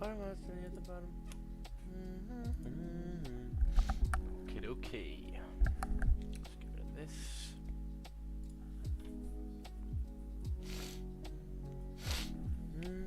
bottom, at the bottom. Okay, okay. Let's get rid of this.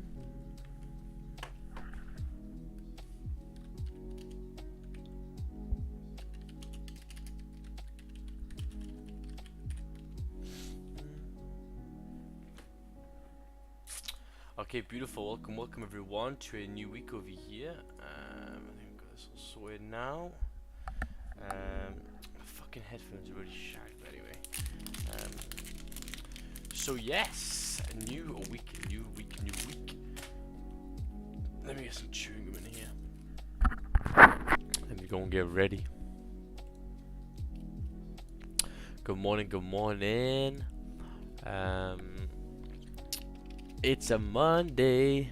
Okay, beautiful. Welcome everyone to a new week over here. I think I've got this all sorted now. My fucking headphones are really shag, but anyway. So yes, a new week. Let me get some chewing gum in here. Let me go and get ready. Good morning. It's a Monday.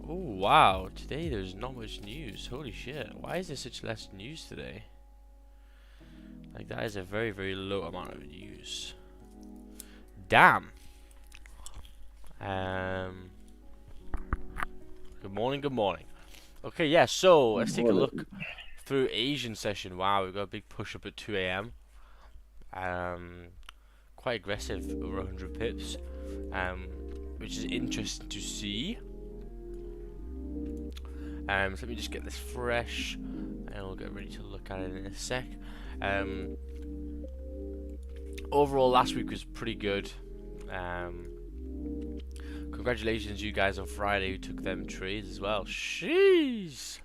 Oh wow, today there's not much news. Holy shit, why is there such less news today? Like, that is a very, very low amount of news. Damn. Good morning. Okay, yeah, so let's take a look through Asian session. Wow, we've got a big push up at 2 AM. Quite aggressive, over 100 pips. Which is interesting to see. So let me just get this fresh, and we'll get ready to look at it in a sec. Overall, last week was pretty good. Congratulations, you guys on Friday who took them trades as well. Sheesh.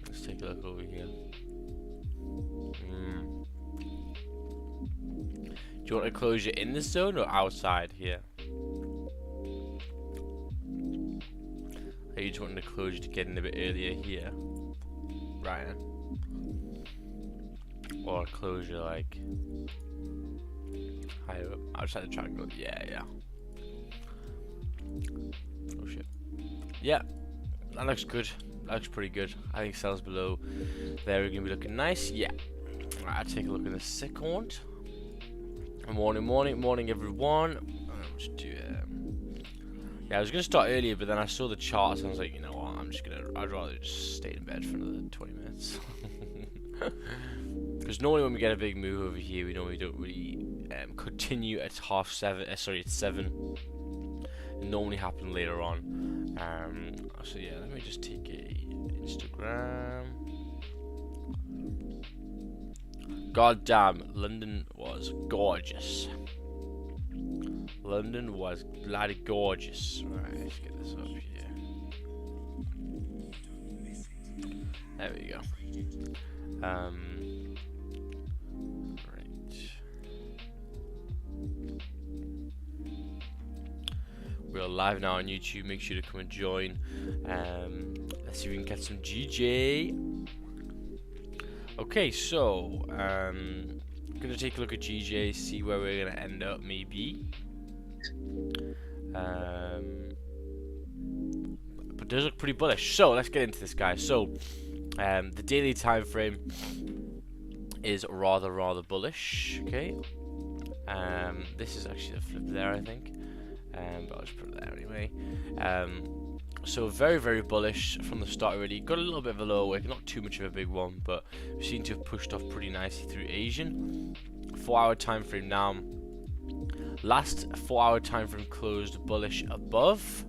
Let's take a look over here. Do you want to close it in the zone or outside here? Are you just wanting to close it to get in a bit earlier here, Ryan? Or close it like higher up, outside the triangle? Yeah. Oh shit. Yeah, that looks good. That looks pretty good. I think cells below there are going to be looking nice. Yeah. Alright, I'll take a look at the second. Morning everyone. Just do, yeah, I was gonna start earlier, but then I saw the charts and I was like, you know what, I'd rather just stay in bed for another 20 minutes. Because normally when we get a big move over here, we normally don't really continue at at 7. It normally happens later on. So yeah, let me just take a Instagram. God damn, London was gorgeous. London was bloody gorgeous. Alright, let's get this up here. There we go. Right. We're live now on YouTube. Make sure to come and join. Let's see if we can get some GJ. Okay, so I'm gonna take a look at GJ, see where we're gonna end up, maybe. But it does look pretty bullish. So let's get into this, guys. So the daily time frame is rather bullish. Okay. This is actually a flip there, I think. But I'll just put it there anyway. So very bullish from the start already. Got a little bit of a lower wick, not too much of a big one, but we seem to have pushed off pretty nicely through Asian. 4-hour time frame now. Last 4-hour time frame closed bullish above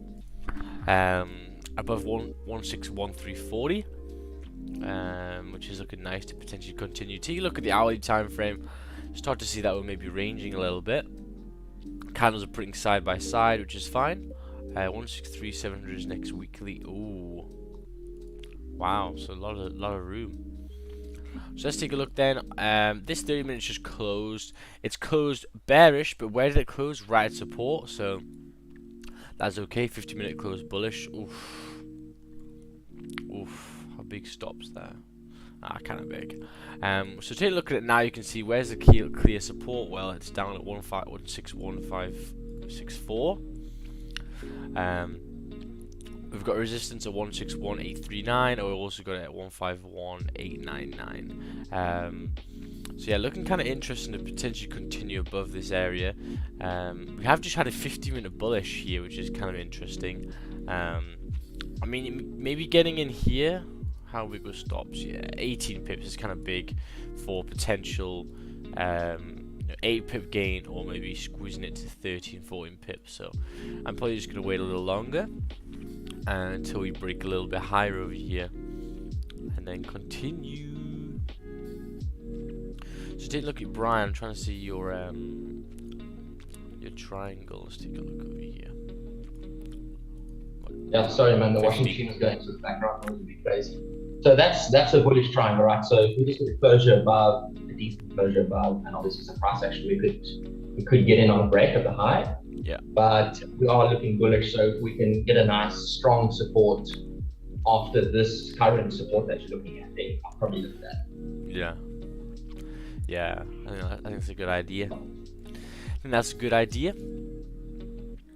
161.340, which is looking nice to potentially continue. Take a look at the hourly time frame. Start to see that we're maybe ranging a little bit. Candles are putting side by side, which is fine. 163.700 is next weekly. Ooh, wow! So a lot of room. So let's take a look then. This 30 minutes just closed. It's closed bearish, but where did it close? Right at support. So that's okay. 50-minute close bullish. Oof. How big stops there? Kind of big. So take a look at it now. You can see where's the clear support. Well, it's down at 161.564. We've got resistance at 161.839, or we've also got it at 151.899. So yeah, looking kind of interesting to potentially continue above this area. We have just had a 50-minute bullish here, which is kind of interesting. I mean, maybe getting in here. How big were stops? Yeah, 18 pips is kind of big for potential 8 pip gain, or maybe squeezing it to 13, 14 pips. So I'm probably just going to wait a little longer until we break a little bit higher over here, and then continue. So take a look at Brian. I'm trying to see your triangle. Let's take a look over here. Yeah, sorry man, the washing machine is going, so the background noise will be crazy. So that's a bullish triangle, right? So if we just get a closure above, a decent closure above, and obviously some price action, we could get in on a break of the high. Yeah. But we are looking bullish, so if we can get a nice strong support after this current support that you're looking at, then I'll probably look at that. Yeah. Yeah, I think that's a good idea. I think that's a good idea.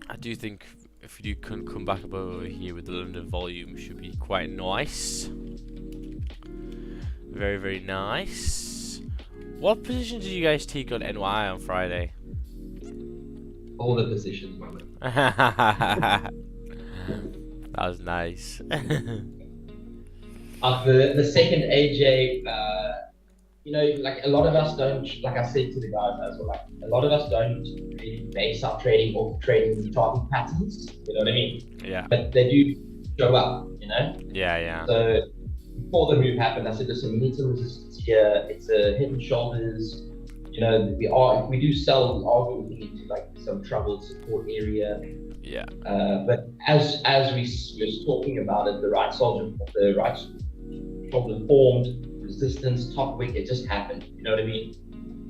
I do think if we do come back up over here with the London volume, it should be quite nice. Very, very nice. What position did you guys take on NY on Friday? All the positions, man. That was nice. The second AJ, you know, like a lot of us don't, like I said to the guys as well, like a lot of us don't really base our trading off trading target patterns, you know what I mean? Yeah. But they do show up, you know? Yeah, yeah. So before the move happened, I said, listen, we need some resistance here. It's a head and shoulders. You know, if we do sell, we are going into like some troubled support area. Yeah. But as we was talking about it, the right shoulder formed, resistance, top wick, it just happened. You know what I mean?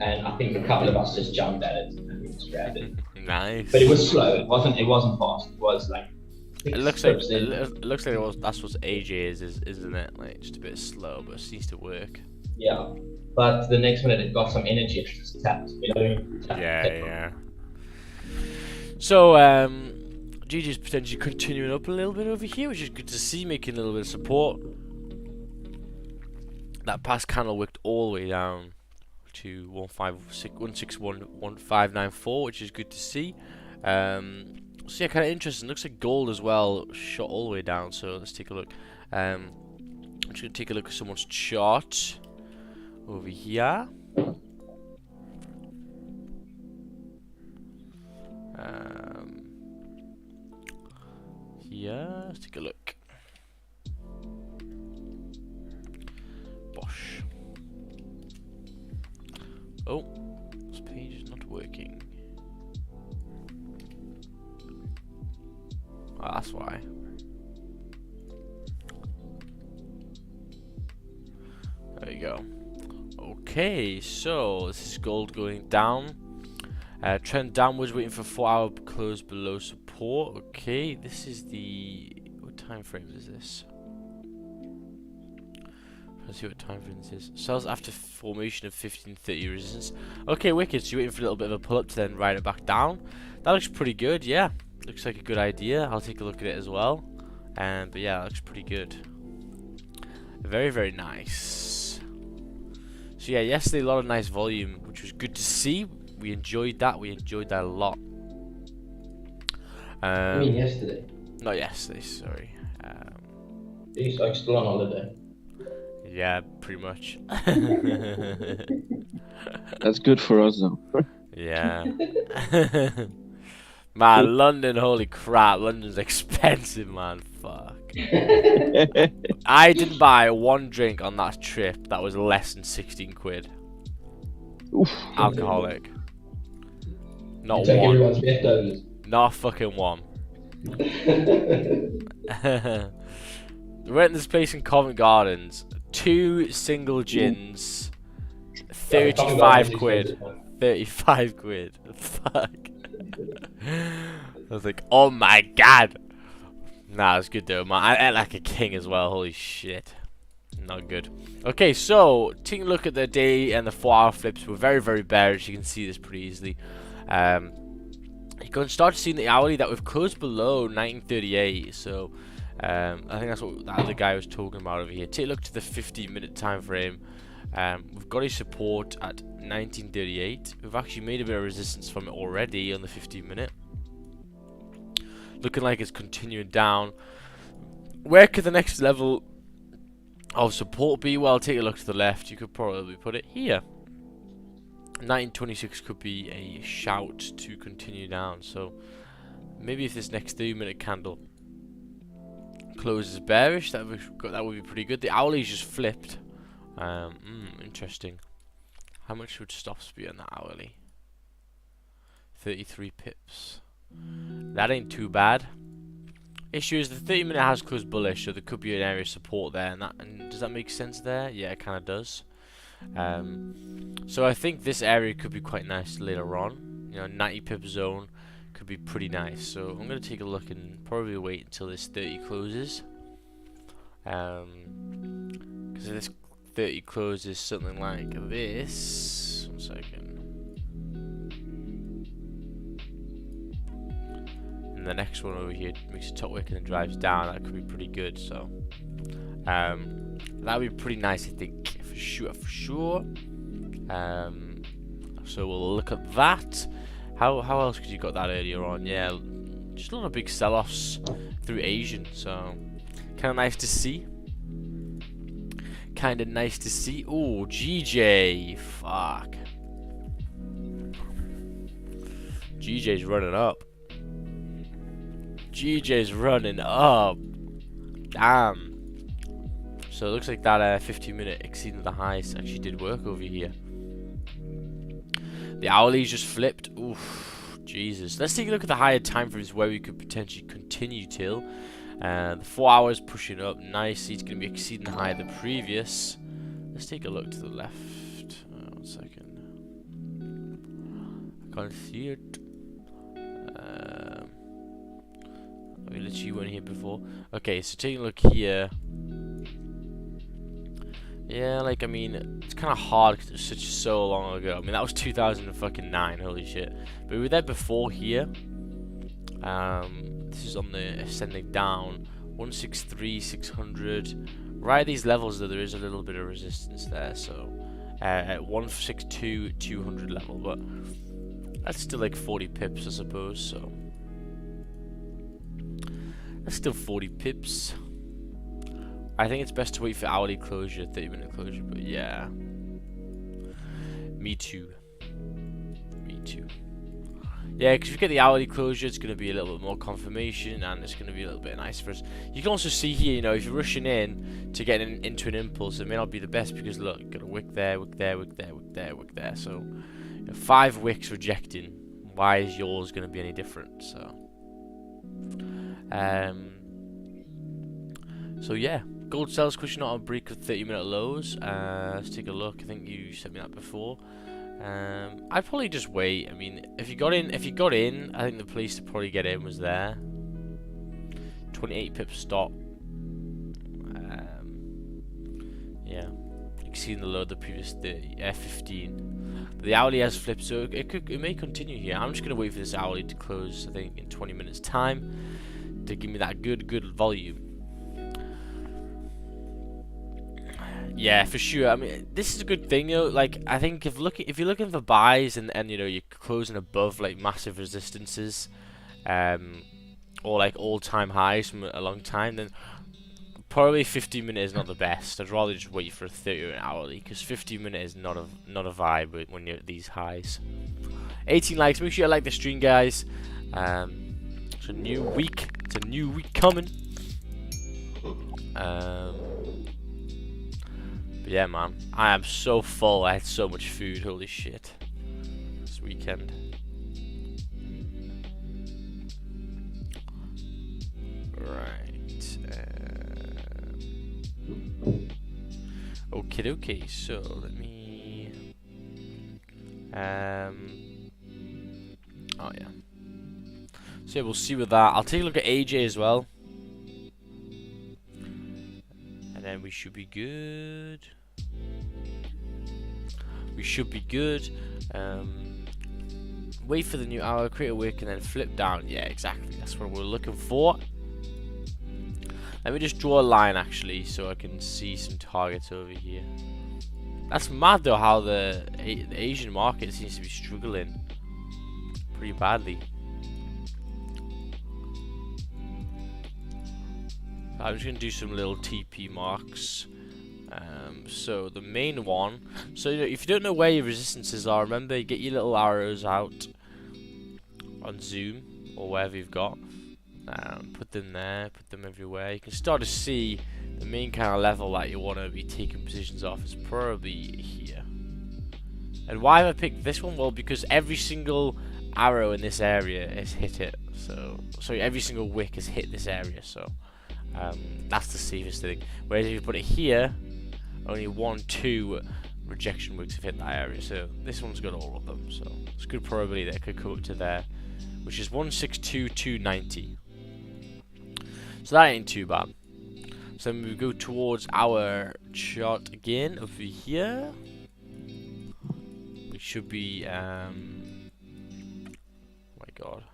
And I think a couple of us just jumped at it and we just grabbed it. Nice. But it was slow. It wasn't fast. It was like. It looks like that's what AJ is, isn't it? Like just a bit slow, but it seems to work. Yeah, but the next minute it got some energy. It just tapped. You know. Yeah. So GG's potentially continuing up a little bit over here, which is good to see, making a little bit of support. That past candle worked all the way down to 161.1594, which is good to see. So yeah, kind of interesting. Looks like gold as well shot all the way down. So let's take a look. I'm just gonna take a look at someone's chart over here. Here, let's take a look. Bosh. Oh, this page is not working. Oh, that's why. There you go. Okay, so this is gold going down. Trend downwards, waiting for 4-hour close below support. Okay, this is the... what time frame is this? Let's see what time frame this is. Sells after formation of 1530 resistance. Okay, wicked. So you're waiting for a little bit of a pull up to then ride it back down. That looks pretty good, yeah. Looks like a good idea. I'll take a look at it as well. But yeah, that looks pretty good. Very, very nice. So yeah, yesterday a lot of nice volume, which was good to see. We enjoyed that. We enjoyed that a lot. You mean yesterday? Not yesterday, sorry. He's like still on holiday. Yeah, pretty much. That's good for us though. Yeah. Man, London, holy crap, London's expensive, man, fuck. I didn't buy one drink on that trip that was less than 16 quid. Oof. Alcoholic. Not You take one. everyone's leftovers. Not fucking one. We went to this place in Covent Gardens, 2 single gins, 35 quid. 35 quid. Fuck. I was like, oh my god. Nah, it's good though, man. I ate like a king as well. Holy shit. Not good. Okay, so taking a look at the day and the 4-hour flips, we're very, very bearish. You can see this pretty easily. You can start seeing the hourly that we've closed below 1938. So I think that's what the other guy was talking about over here. Take a look to the 15-minute time frame. We've got a support at 1938. We've actually made a bit of resistance from it already on the 15 minute. Looking like it's continuing down. Where could the next level of support be? Well, take a look to the left. You could probably put it here. 1926 could be a shout to continue down. So maybe if this next 30-minute candle closes bearish, that would be pretty good. The hourly's just flipped. Interesting. How much would stops be on that hourly? 33 pips. That ain't too bad. Issue is the 30-minute has closed bullish, so there could be an area of support there. And does that make sense there? Yeah, it kind of does. So I think this area could be quite nice later on. You know, 90 pip zone could be pretty nice. So I'm going to take a look and probably wait until this 30 closes. Because if this 30 closes something like this. 1 second. And the next one over here makes a top wick and then drives down. That could be pretty good. So that would be pretty nice, I think, for sure. So we'll look at that. How else could you got that earlier on? Yeah, just a lot of big sell-offs through Asian. So kind of nice to see. Oh, GJ, fuck. GJ's running up. Damn. So it looks like that 15-minute exceeding the highs actually did work over here. The hourly's just flipped. Oof, Jesus. Let's take a look at the higher time frames where we could potentially continue till. The 4 hours pushing up nicely. It's going to be exceeding the high of the previous. Let's take a look to the left. 1 second. I can't see it. We literally weren't here before. Okay, so taking a look here. Yeah, like, I mean, it's kind of hard because it was so long ago. I mean, that was 2009, holy shit. But we were there before here. This is on the ascending down. 163, 600. Right at these levels, though, there is a little bit of resistance there. So, at 162, 200 level. But that's still like 40 pips, I suppose. So, that's still 40 pips. I think it's best to wait for hourly closure, 30-minute closure, but yeah. Me too. Yeah, because if you get the hourly closure, it's going to be a little bit more confirmation, and it's going to be a little bit nice for us. You can also see here, you know, if you're rushing in to get into an impulse, it may not be the best, because look, you've got a wick there, wick there, wick there, wick there, wick there. So, you know, 5 wicks rejecting. Why is yours going to be any different? So yeah. Gold sells pushing out a break of 30-minute lows. Let's take a look. I think you sent me that before. I'd probably just wait. I mean, if you got in, I think the place to probably get in was there. 28 pip stop. Yeah, exceeding the low of the previous 15. But the hourly has flipped, so it may continue here. I'm just gonna wait for this hourly to close. I think in 20 minutes time to give me that good volume. Yeah, for sure. I mean, this is a good thing, you know. Like, I think if you're looking for buys and you know you're closing above like massive resistances, or like all-time highs from a long time, then probably 15-minute is not the best. I'd rather just wait for a 30-minute hourly, because 15-minute is not a vibe when you're at these highs. 18 likes. Make sure you like the stream, guys. It's a new week. It's a new week coming. But yeah, man, I am so full. I had so much food. Holy shit. This weekend. Right. Okay. So let me. Oh yeah. So yeah, we'll see with that. I'll take a look at AJ as well. And then we should be good. Wait for the new hour, create a wick, and then flip down. Yeah, exactly. That's what we're looking for. Let me just draw a line, actually, so I can see some targets over here. That's mad though, how the Asian market seems to be struggling pretty badly. I'm just gonna do some little TP marks. So the main one. So if you don't know where your resistances are, remember you get your little arrows out on zoom or wherever you've got. Put them there, put them everywhere. You can start to see the main kind of level that you want to be taking positions off is probably here. And why have I picked this one? Well, because every single arrow in this area has hit it. So every single wick has hit this area. So that's the safest thing. Whereas if you put it here, only 1-2 rejection wicks have hit that area. So this one's got all of them. So it's good probability that it could come up to there, which is 162,290. So that ain't too bad. So then we go towards our chart again over here. We should be oh my god.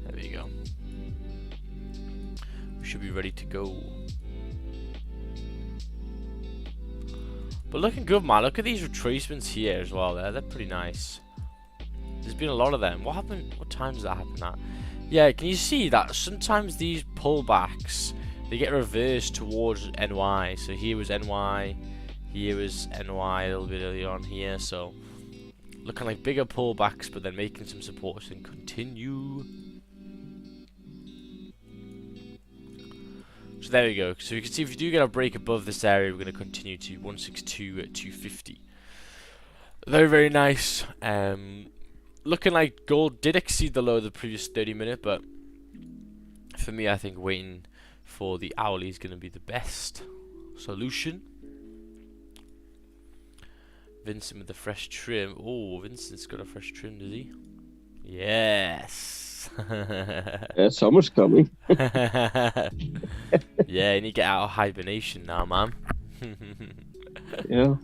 There we go. We should be ready to go. But looking good, man. Look at these retracements here as well. They're pretty nice. There's been a lot of them. What happened? What time does that happen at? Yeah, can you see that sometimes these pullbacks, they get reversed towards NY. So here was NY, here was NY a little bit earlier on here. So looking like bigger pullbacks, but then making some supports and continue. So there we go. So you can see if you do get a break above this area, we're going to continue to 162 at 250. Very, very nice. Looking like gold did exceed the low of the previous 30-minute, but for me, I think waiting for the hourly is going to be the best solution. Vincent with the fresh trim. Oh, Vincent's got a fresh trim, does he? Yes. Yeah, summer's coming. Yeah, you need to get out of hibernation now, man. Yeah.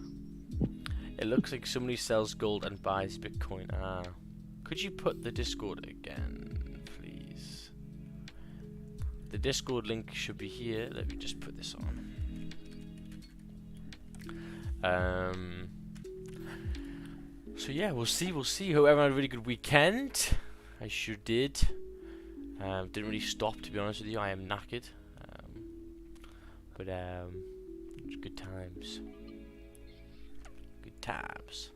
It looks like somebody sells gold and buys Bitcoin. Ah. Could you put the Discord again, please? The Discord link should be here. Let me just put this on. So yeah, we'll see. Hope everyone had a really good weekend. I sure did. Didn't really stop, to be honest with you. I am knackered. But it's good times. Good times.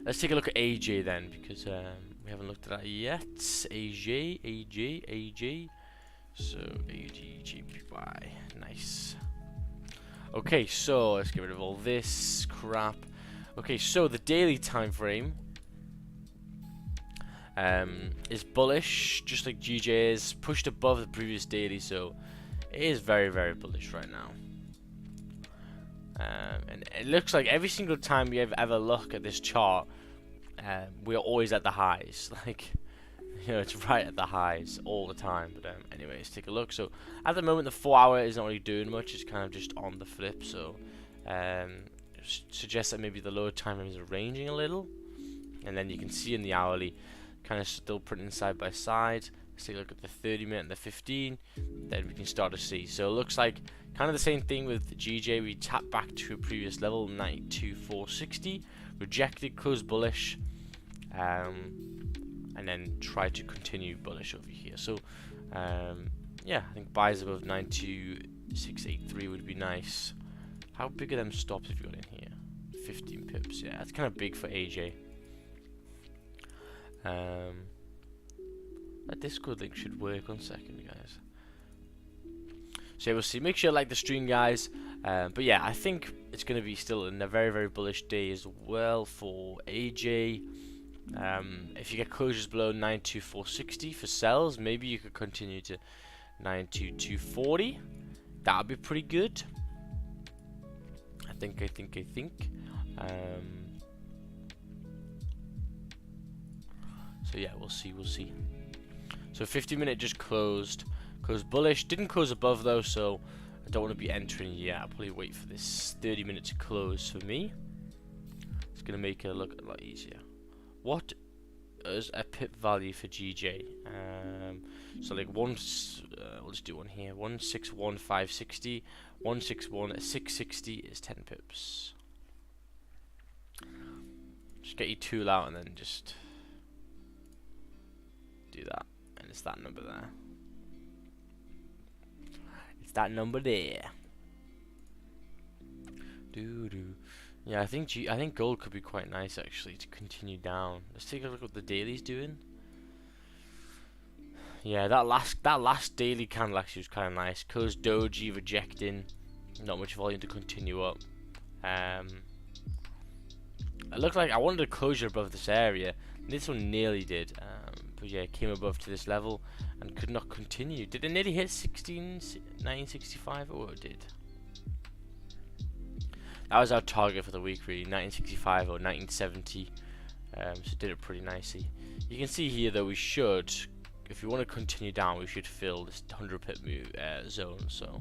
Let's take a look at AJ then, because we haven't looked at that yet. AJ. So AGGPY. Nice. Okay, so let's get rid of all this crap. Okay, so the daily time frame is bullish, just like GJ is, pushed above the previous daily, so it is very, very bullish right now. And it looks like every single time we ever look at this chart, we're always at the highs. Like, you know, it's right at the highs all the time. But anyways, take a look. So at the moment, the 4 hour is not really doing much. It's kind of just on the flip. So suggests that maybe the lower time frames are ranging a little. And then you can see in the hourly, kind of still printing side by side. Let's take a look at the 30-minute and the 15. Then we can start to see. So it looks like kind of the same thing with the GJ. We tapped back to a previous level, 92,460. Rejected, closed bullish. And then try to continue bullish over here. So yeah, I think buys above 92,683 would be nice. How big are them stops have you got in here? 15 pips. Yeah, that's kind of big for AJ. That Discord link should work. 1 second, guys. So yeah, we'll see. Make sure you like the stream, guys. But yeah, I think it's going to be still in a very, very bullish day as well for AJ. If you get closures below 92,460 for sells, maybe you could continue to 92,240. That would be pretty good. I think. So yeah, we'll see. So 50-minute just closed bullish. Didn't close above though, so I don't want to be entering yet. I'll probably wait for this 30-minute to close for me. It's gonna make it look a lot easier. What us a pip value for GJ. So like we'll just do one here. 161,560, 161,660 is 10 pips. Just get your tool out and then just do that, and it's that number there. It's that number there. Yeah, I think gold could be quite nice actually to continue down. Let's take a look at what the daily's doing. Yeah, that last daily candle actually was kind of nice. Closed doji, rejecting, not much volume to continue up. It looked like I wanted a closure above this area. This one nearly did, but yeah, it came above to this level and could not continue. Did it nearly hit 965? Oh, it did. That was our target for the week, really, 1965 or 1970. So it did it pretty nicely. You can see here that we should, if we want to continue down, we should fill this 100 pip move zone. So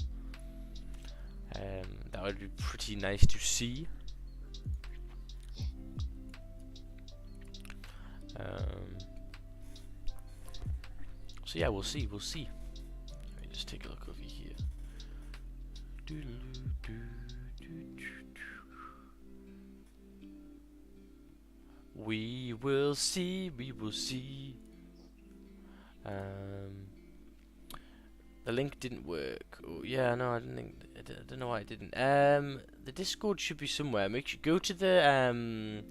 that would be pretty nice to see. So yeah, we'll see. Let me just take a look over here. We will see. The link didn't work. Oh, yeah, no, I don't know why it didn't. The Discord should be somewhere. Make sure go to the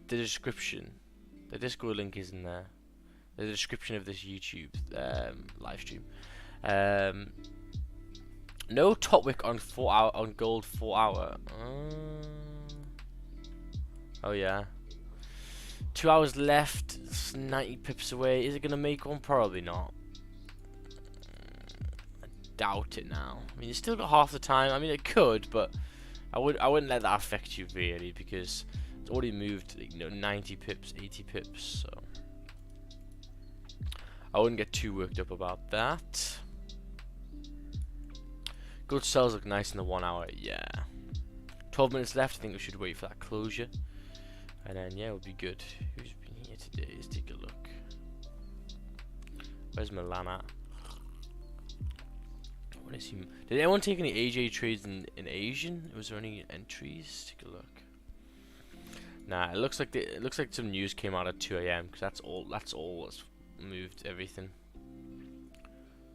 description. The Discord link is in there. The description of this YouTube live stream. No top wick on 4 hour on gold 4 hour. Oh yeah. 2 hours left. It's 90 pips away. Is it gonna make one? Probably not. I doubt it now. I mean, it's still got half the time. I mean, it could, but I wouldn't let that affect you really, because it's already moved, like, 90 pips, 80 pips. So I wouldn't get too worked up about that. Gold cells look nice in the 1 hour. Yeah. 12 minutes left. I think we should wait for that closure. And then, yeah, we'll be good. Who's been here today? Let's take a look. Where's Milan at? What is he? Did anyone take any AJ trades in Asian? Was there any entries? Take a look. Nah, it looks like some news came out at 2 AM, because that's all that's moved everything.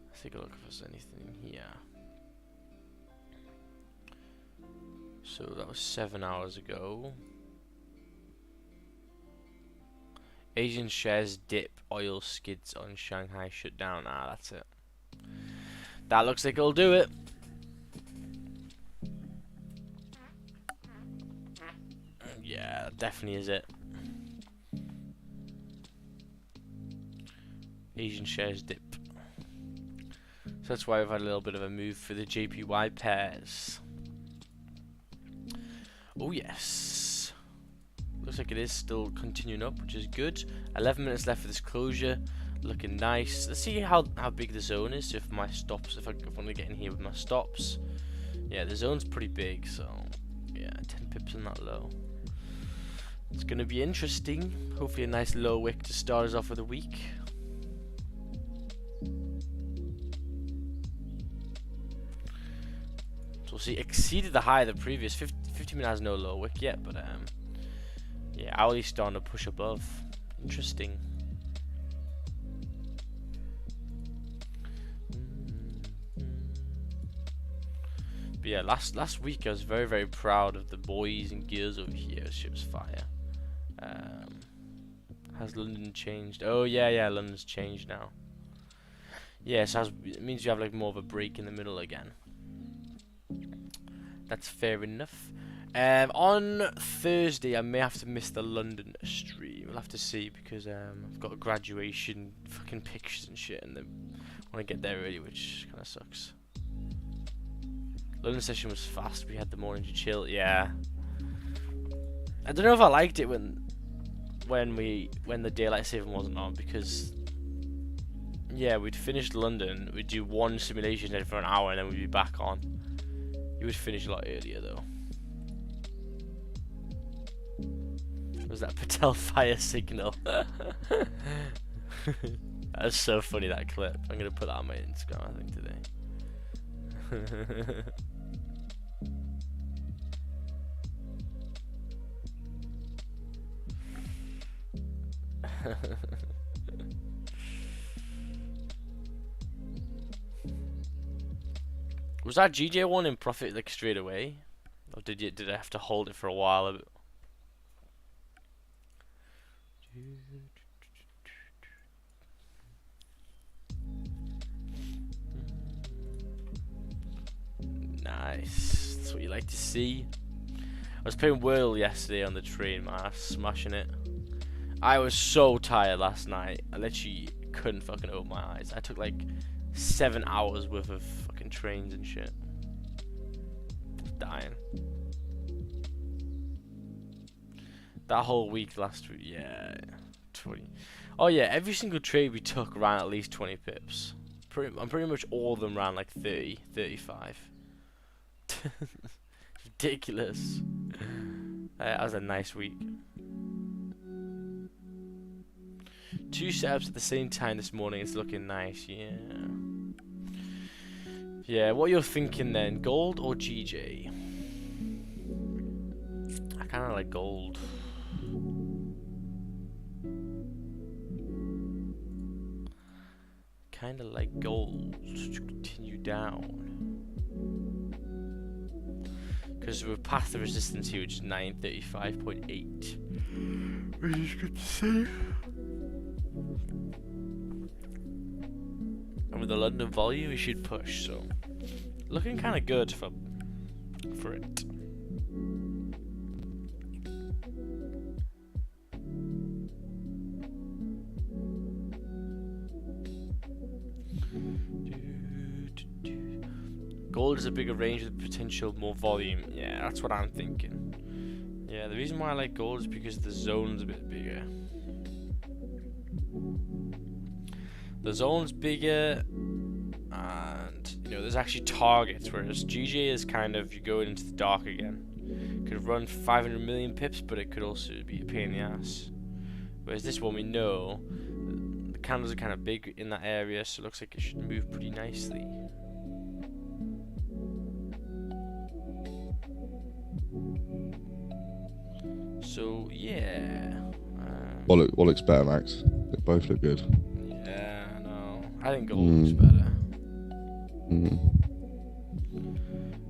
Let's take a look if there's anything here. So that was 7 hours ago. Asian shares dip, oil skids on Shanghai shutdown. Ah, that's it. That looks like it'll do it. Yeah, that definitely is it. Asian shares dip. So that's why we've had a little bit of a move for the JPY pairs. Oh yes. Looks like it is still continuing up, which is good. 11 minutes left for this closure. Looking nice. Let's see how big the zone is. So if my stops, if I want to get in here with my stops. Yeah, the zone's pretty big, so yeah, 10 pips on that low. It's gonna be interesting. Hopefully a nice low wick to start us off with a week. So we'll see, exceeded the high of the previous 50 minutes has no low wick yet, but yeah, hourly starting to push above. Interesting. But yeah, last week I was very proud of the boys and girls over here. Ship's fire. Has London changed? Oh yeah, London's changed now. Yeah, so it means you have like more of a break in the middle again. That's fair enough. On Thursday I may have to miss the London stream. We'll have to see, because I've got graduation fucking pictures and shit, and then want to get there early, which kind of sucks. London session was fast. We had the morning to chill. Yeah. I don't know if I liked it when the daylight saving wasn't on, because yeah, we'd finished London, we'd do one simulation then for an hour, and then we'd be back on. You would finish a lot earlier though. Was that Patel fire signal? That's so funny, that clip. I'm gonna put that on my Instagram, I think, today. Was that GJ one in profit like straight away, or did I have to hold it for a while? Nice. That's what you like to see. I was playing Whirl yesterday on the train, man. I was smashing it. I was so tired last night. I literally couldn't fucking open my eyes. I took like 7 hours worth of fucking trains and shit. Just dying. That whole week last week, yeah. 20. Oh yeah, every single trade we took ran at least 20 pips. Pretty much all of them ran like 30, 35. Ridiculous. That was a nice week. 2 setups at the same time this morning. It's looking nice, yeah. Yeah, what you're thinking then, gold or GJ? I kind of like gold. Kind of like gold to continue down. Because we're past the resistance here, which is 935.8. Which is good to see. And with the London volume, we should push, so looking kind of good for it. Gold is a bigger range with potential more volume. Yeah, that's what I'm thinking. Yeah, the reason why I like gold is because the zone's a bit bigger. The zone's bigger, and you know there's actually targets, whereas GJ is kind of you go into the dark again. Could run 500 million pips, but it could also be a pain in the ass. Whereas this one we know the candles are kind of big in that area, so it looks like it should move pretty nicely. So yeah. What looks better, Max? They both look good. Yeah, I know. I think gold looks better.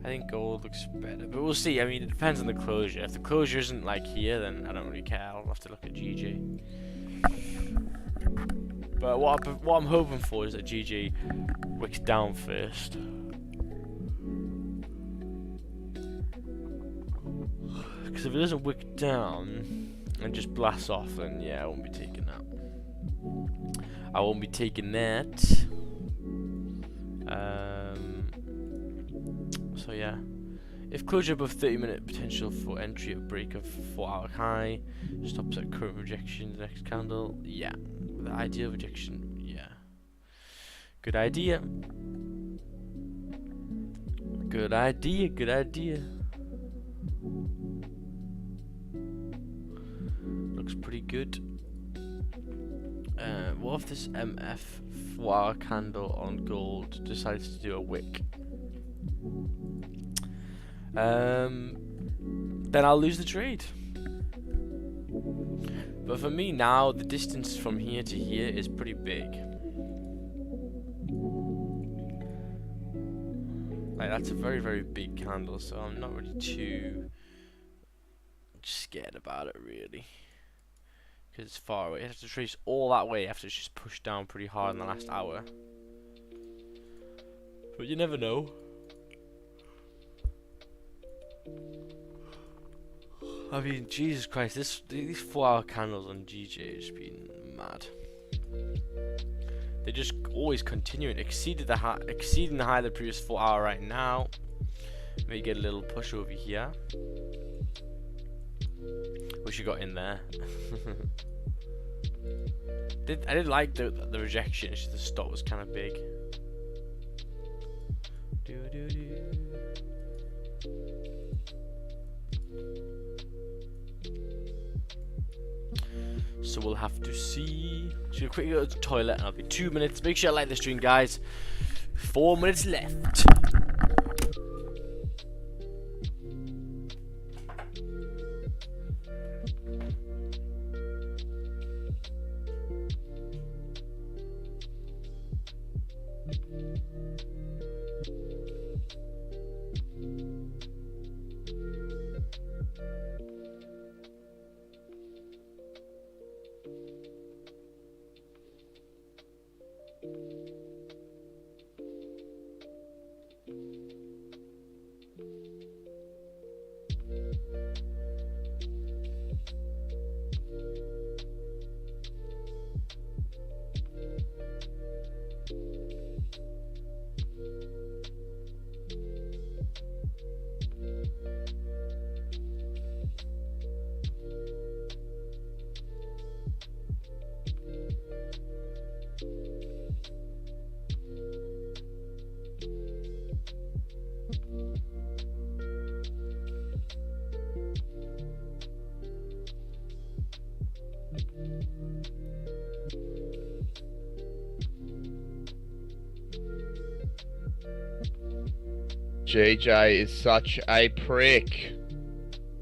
I think gold looks better, but we'll see. I mean, it depends on the closure. If the closure isn't like here, then I don't really care. I'll have to look at GJ. But what I'm hoping for is that GJ wicks down first. Because if it doesn't wick down and just blasts off, then yeah, I won't be taking that. I won't be taking that. So yeah, if closure above 30-minute potential for entry at break of 4-hour high, stops at current rejection the next candle. Yeah, the idea of rejection. Yeah, good idea. Good idea. Good idea. Looks pretty good. What if this MF 4-hour candle on gold decides to do a wick? Then I'll lose the trade. But for me now, the distance from here to here is pretty big. Like that's a very, very big candle, so I'm not really too scared about it really. Because it's far away. You have to trace all that way after it's just pushed down pretty hard in the last hour. But you never know. I mean, Jesus Christ, these 4-hour candles on GJ has been mad. They just always continuing, exceeding the high of the previous 4-hour right now. Maybe get a little push over here. Wish you got in there. I did like the rejection. It's just the stop was kind of big. So we'll have to see. Just quickly go to the toilet and I'll be 2 minutes. Make sure you like the stream, guys. 4 minutes left. JJ is such a prick.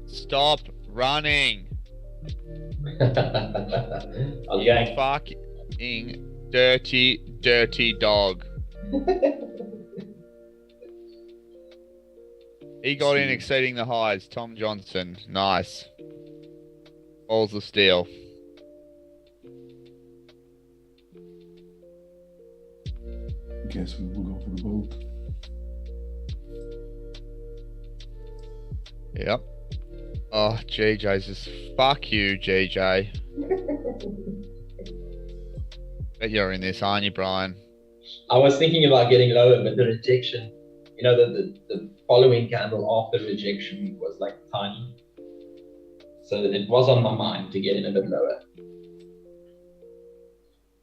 Stop running. Okay. Fucking dirty dog. He got in exceeding the highs. Tom Johnson. Nice. Balls of steel. Guess we will go for the boat. Yep. Oh, JJ's just fuck you, JJ. Bet you're in this, aren't you, Brian? I was thinking about getting lower, but the rejection, you know, the following candle after rejection was like tiny. So it was on my mind to get in a bit lower.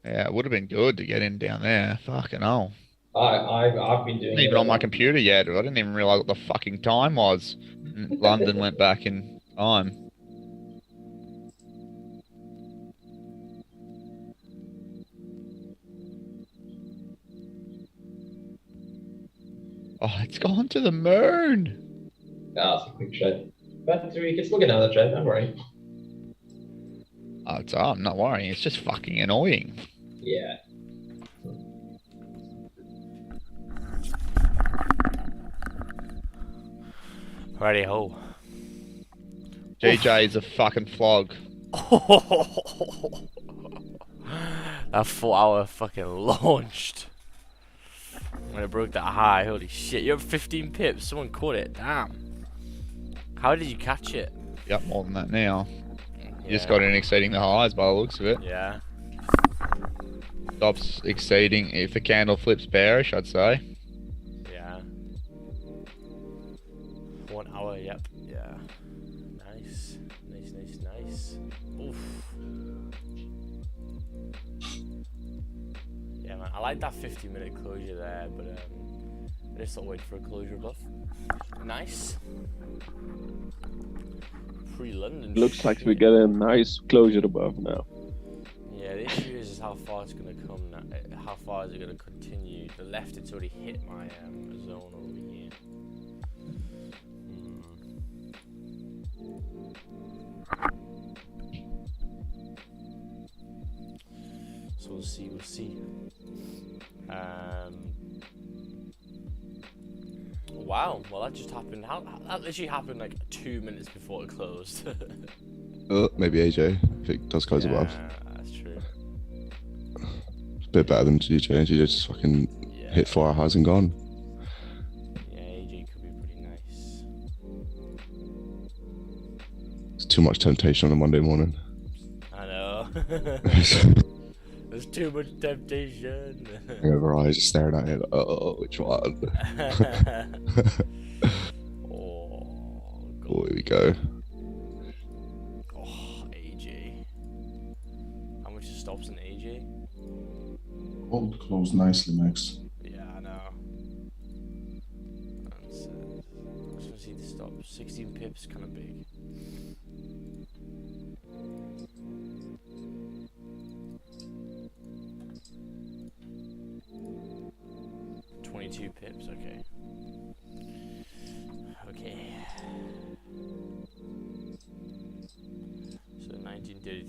Yeah, it would have been good to get in down there. Fucking hell. I've been doing Not even on my computer yet. I didn't even realize what the fucking time was. London went back in time. Oh, it's gone to the moon. It's a quick trade. But we can still get another trade, don't worry. Oh, I'm not worrying. It's just fucking annoying. Yeah. Righty ho. JJ is a fucking flog. That 4 hour fucking launched. When it broke that high, holy shit. You're up 15 pips. Someone caught it. Damn. How did you catch it? Yep, more than that now. You just Yeah. got in exceeding the highs by the looks of it. Yeah. Stops exceeding if the candle flips bearish, I'd say. Yeah. 1 hour, yep. Yeah. Nice. Nice. Oof. Yeah, man. I like that 50-minute closure there, but I just not waiting for a closure above. Nice. Pre-London. Looks like we get a nice closure above now. Yeah, the issue is how far it's going to come now. How far is it going to continue? The left, it's already hit my zone over here. So we'll see. Wow, well that just happened. That literally happened like 2 minutes before it closed. Maybe AJ, if it does close above. That's true. It's a bit better than GJ. GJ just fucking hit 4 hour highs and gone. Yeah, AJ could be pretty nice. It's too much temptation on a Monday morning. I know. There's too much temptation. Over eyes just staring at it. Like, oh, which one? Oh, God. Oh, here we go. Oh, AJ. How much stops in AJ? Gold closed nicely, Max. Yeah, I know. I just want to see the stop. 16 pips, kind of big. 1935.76.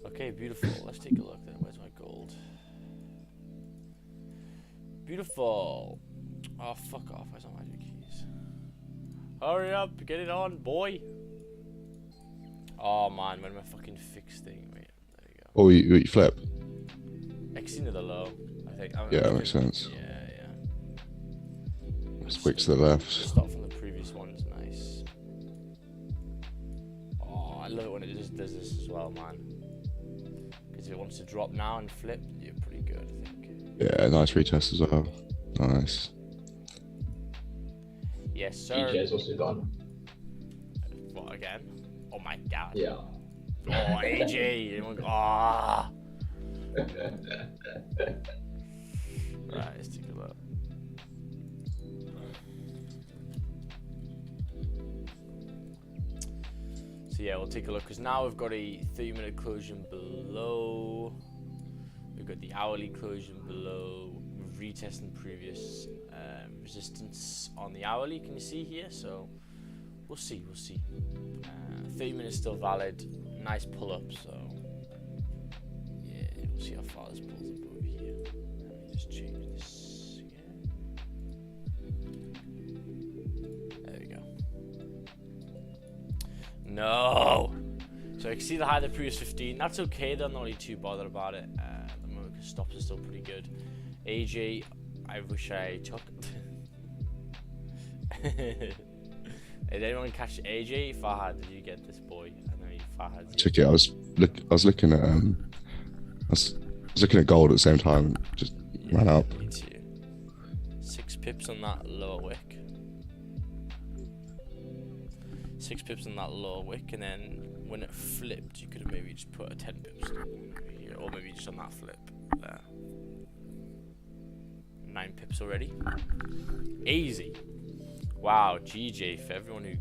Okay, beautiful. Let's take a look then. Where's my gold? Beautiful. Oh, fuck off. Where's my magic keys? Hurry up. Get it on, boy. Oh, man. When am I fucking fix thing? Wait. There you go. Oh, you flip. X into the low, I think. Yeah, that makes sense. Yeah. Let's wick to the left. Stop from the previous one's nice. Oh, I love it when it just does this as well, man. Because if it wants to drop now and flip, you're pretty good, I think. Yeah, nice retest as well. Nice. Yes, sir. DJ's also gone. What, again? Oh my god. Yeah. Oh, AJ. Ah. Right, let's take a look. So yeah, we'll take a look because now we've got a 30-minute closure below. We've got the hourly closure below. We're retesting previous resistance on the hourly. Can you see here? So we'll see. 30 minutes still valid. Nice pull up. So yeah, we'll see how far this pulls up over here. Let me just change this again. There we go. No. So I can see the high of the previous 15. That's okay. They're not really too bothered about it. The moment because stops are still pretty good. AJ, I wish I took. Did anyone catch AJ? Fahad, did you get this boy? I know you Fahad. Took it. I was looking at I was looking at gold at the same time. Just ran up. Me too. 6 pips on that lower wick. 6 pips on that lower wick, and then when it flipped, you could have maybe just put a 10 pips here, or maybe just on that flip there. 9 pips already. Easy. Wow, GJ for everyone who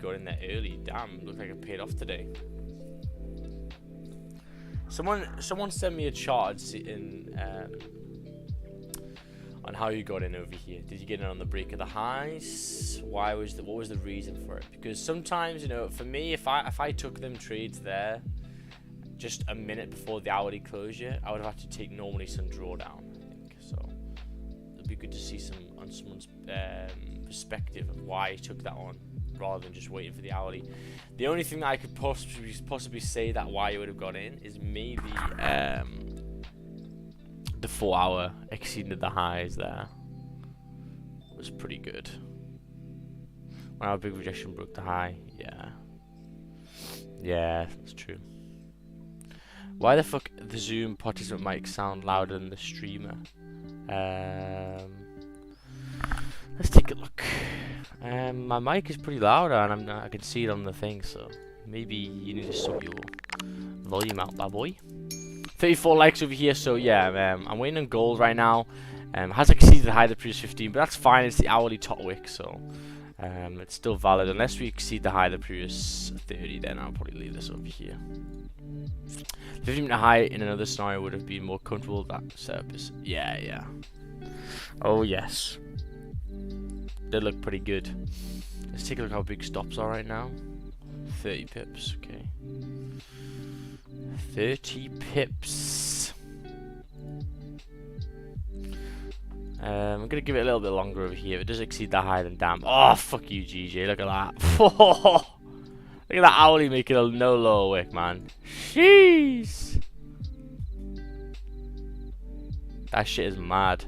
got in there early. Damn, looked like it paid off today. Someone sent me a chart on how you got in over here. Did you get in on the break of the highs? What was the reason for it? Because sometimes, you know, for me, if I took them trades there just a minute before the hourly closure, I would have had to take normally some drawdown, I think. So it'd be good to see someone's perspective of why he took that on rather than just waiting for the hourly. The only thing that I could possibly say that why you would have got in is maybe the 4 hour exceeded the highs there was pretty good. When our big rejection broke the high, yeah, that's true. Why the fuck the Zoom participant mic sound louder than the streamer? Let's take a look. My mic is pretty loud and I can see it on the thing, so maybe you need to sort your volume out, bad boy. 34 likes over here, so yeah, I'm waiting on gold right now. Has exceeded the high of the previous 15, but that's fine. It's the hourly top wick, so it's still valid. Unless we exceed the high of the previous 30, then I'll probably leave this over here. 15-minute high in another scenario would have been more comfortable. That setup is, yeah. Oh yes, they look pretty good. Let's take a look how big stops are right now. 30 pips, okay. 30 pips. I'm gonna give it a little bit longer over here. If it does exceed that high, then damn. Oh, fuck you, GJ. Look at that. Look at that hourly making a no lower wick, man. Jeez. That shit is mad.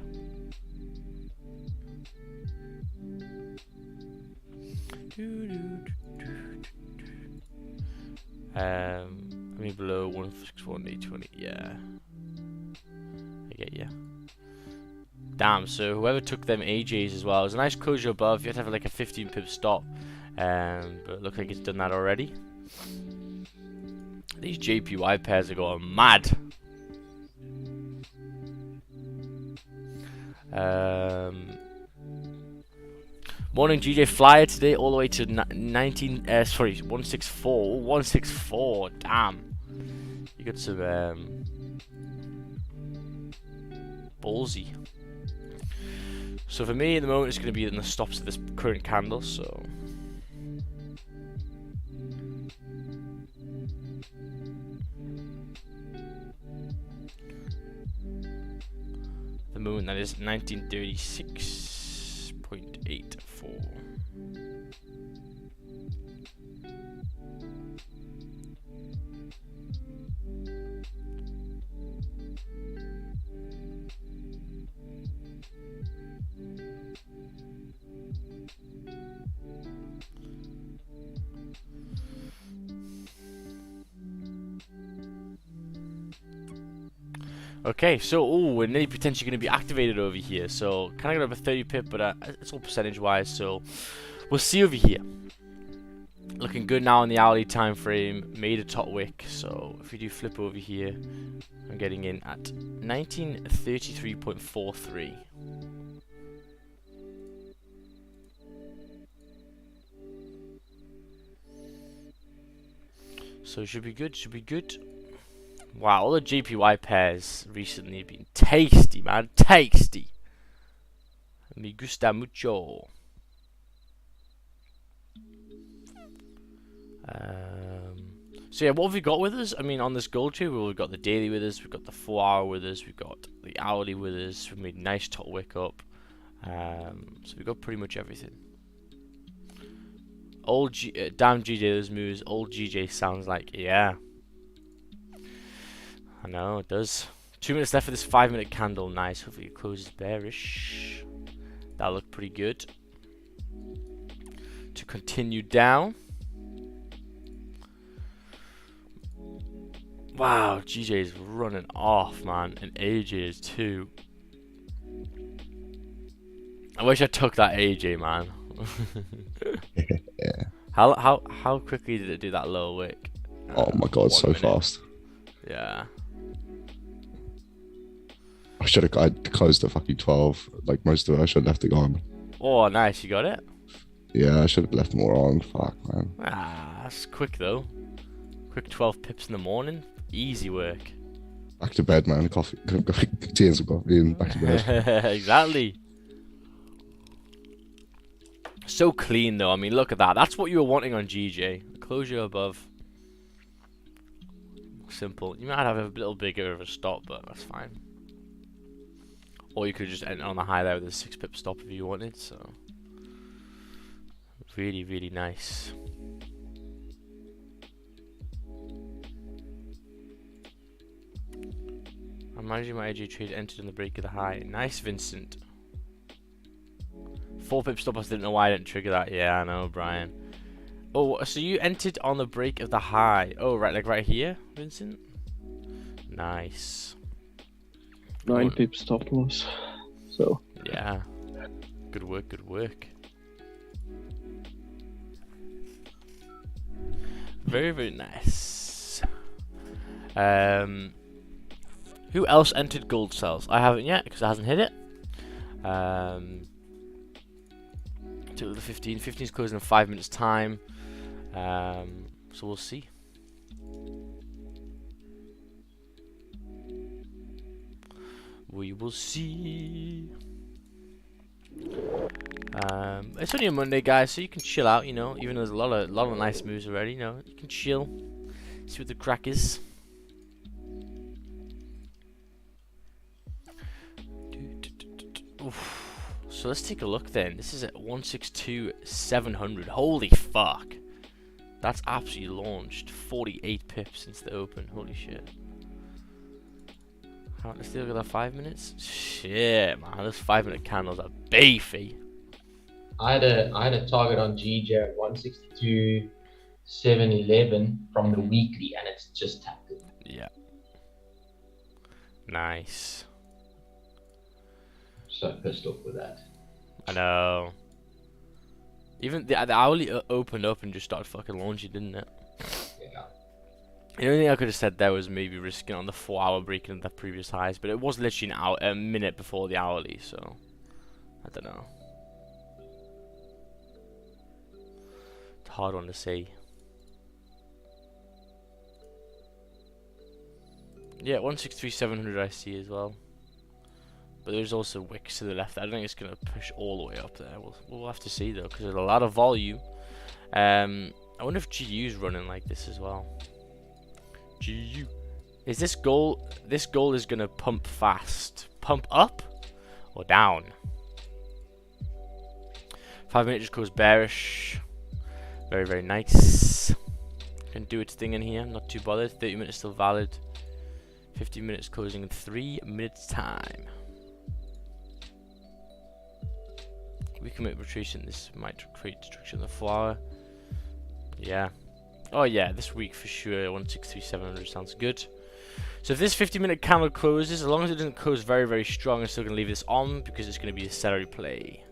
I mean below 161.820. Yeah. I get ya. Damn, so whoever took them AJs as well, it was a nice closure above. You have to have like a 15 pip stop, but it looks like it's done that already. These JPY pairs are going mad. Morning GJ Flyer today all the way to 164. 164. Damn. You got some ballsy. So for me at the moment it's going to be in the stops of this current candle, so the moment that is 1936.84. Okay, so we're nearly potentially going to be activated over here. So kind of got up a 30 pip, but it's all percentage wise. So we'll see over here. Looking good now in the hourly time frame. Made a top wick. So if we do flip over here, I'm getting in at 1933.43. So should be good. Should be good. Wow, all the JPY pairs recently have been tasty, man. Tasty. Me gusta mucho. So yeah, what have we got with us? I mean, on this gold trade, we've got the daily with us, we've got the 4 hour with us, we've got the hourly with us, we've made a nice top wick up. So we've got pretty much everything. Old damn GJ, those moves. Old GJ sounds like, yeah. I know, it does. 2 minutes left for this 5-minute candle. Nice. Hopefully it closes bearish. That looked pretty good. To continue down. Wow, GJ is running off, man. And AJ is too. I wish I took that AJ, man. Yeah. How quickly did it do that low wick? Oh my god, so fast. Yeah. I should have. I closed at fucking 12. Like most of it, I should have left it on. Oh, nice. You got it? Yeah, I should have left more on. Fuck, man. Ah, that's quick though. Quick 12 pips in the morning. Easy work. Back to bed, man. Coffee, tea and some coffee, and back to bed. Exactly. So clean though. I mean, look at that. That's what you were wanting on GJ. Closure above. Simple. You might have a little bigger of a stop, but that's fine. Or you could just end on the high there with a 6 pip stop if you wanted. So really, really nice. I'm managing my AJ trade entered in the break of the high. Nice, Vincent. 4 pip stop. I didn't know why I didn't trigger that. Yeah, I know, Brian. Oh, so you entered on the break of the high. Oh, right, like right here, Vincent. Nice. 9 pip stop loss. So yeah, good work, good work. Very, very nice. Who else entered gold cells? I haven't yet because it hasn't hit it. To the 15. 15 is closing in 5 minutes time. So we'll see. We will see. It's only a Monday, guys, so you can chill out. You know, even though there's a lot of nice moves already. You know, you can chill, see what the crack is. Oof. So let's take a look then. This is at 162,700. Holy fuck. That's absolutely launched. 48 pips since the open. Holy shit. Let's look at that 5 minutes. Shit, man. Those 5-minute candles are beefy. I had a target on GJ at 162,711 from the weekly, and it's just tapped in. Yeah. Nice. So pissed off with that. I know. Even the hourly opened up and just started fucking launching, didn't it? Yeah. The only thing I could have said there was maybe risking on the 4-hour breaking of the previous highs, but it was literally a minute before the hourly, so I don't know. hard one to say. Yeah, 163,700 I see as well. But there's also wicks to the left. I don't think it's going to push all the way up there. We'll have to see though, because there's a lot of volume. I wonder if GU's running like this as well. GU. Is this goal? This goal is going to pump fast. Pump up or down? 5 minutes just goes bearish. Very, very nice. Can do its thing in here. Not too bothered. 30 minutes still valid. 50 minutes closing in 3 minutes time. We can make retreat. This might create destruction of the flower. Yeah. Oh yeah, this week for sure. 163,700 sounds good. So if this 50-minute candle closes, as long as it doesn't close very, very strong, I'm still going to leave this on because it's going to be a celery play.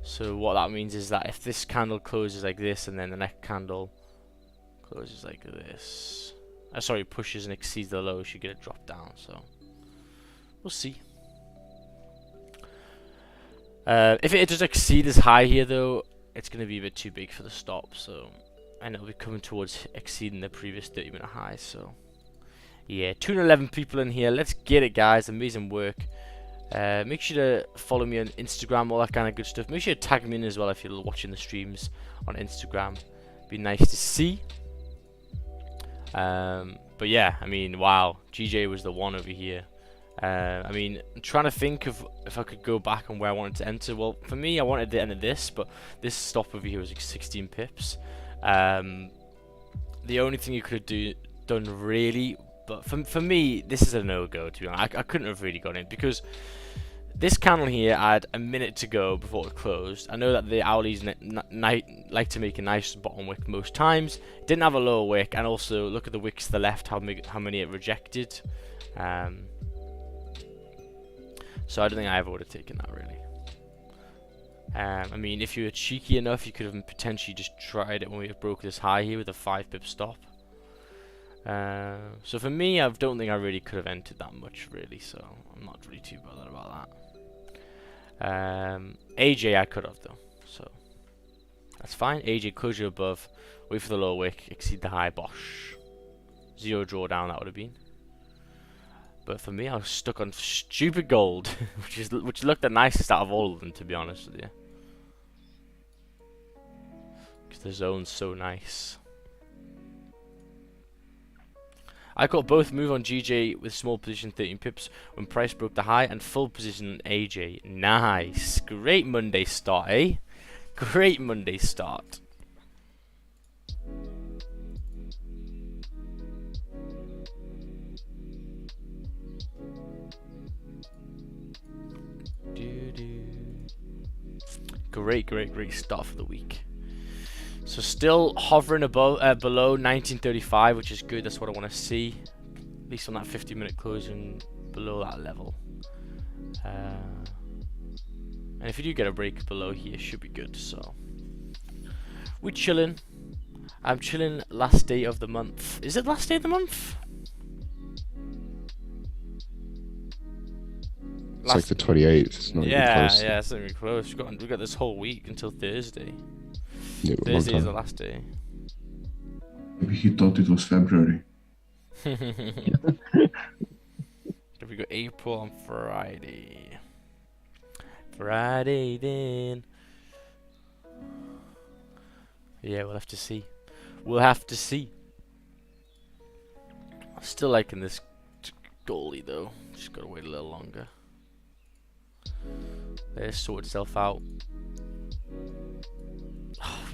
So what that means is that if this candle closes like this and then the next candle closes like this, sorry, pushes and exceeds the low, you should get a drop down. So we'll see. If it does exceed this high here though, it's going to be a bit too big for the stop. So, and it'll be coming towards exceeding the previous 30-minute high. So yeah, 211 people in here. Let's get it, guys. Amazing work. Make sure to follow me on Instagram, all that kind of good stuff. Make sure to tag me in as well if you're watching the streams on Instagram. Be nice to see. But yeah, I mean, wow, GJ was the one over here. I mean, I'm trying to think of if I could go back on where I wanted to enter. Well, for me, I wanted to enter this, but this stop over here was like 16 pips. The only thing you could have done really, but for me, this is a no-go, to be honest. I couldn't have really gone in because this candle here had a minute to go before it closed. I know that the owlies like to make a nice bottom wick most times. It didn't have a lower wick, and also look at the wicks to the left, how many it rejected. So I don't think I ever would have taken that really. I mean, if you were cheeky enough, you could have potentially just tried it when we broke this high here with a 5-pip stop. So for me, I don't think I really could have entered that much really, so I'm not really too bothered about that. AJ I could have though, so that's fine. AJ, close you above, wait for the low wick, exceed the high, bosh. 0 drawdown that would have been. But for me, I was stuck on stupid gold, which looked the nicest out of all of them, to be honest with you. Because the zone's so nice. I got both move on GJ with small position 13 pips when price broke the high, and full position AJ. Nice. Great Monday start, eh? Great Monday start. Great start for the week. So still hovering above, below 1935, which is good. That's what I want to see. At least on that 50-minute closing, below that level. And if you do get a break below here, should be good. So we're chilling. I'm chilling. Last day of the month. Is it last day of the month? It's like the 28th. It's not even close. Yeah, it's not even close. We've got this whole week until Thursday. Yeah, Thursday is the last day. Maybe he thought it was February. If we got April on Friday. Friday then. Yeah, we'll have to see. We'll have to see. I'm still liking this goalie though. Just gotta wait a little longer. Let it sort itself out.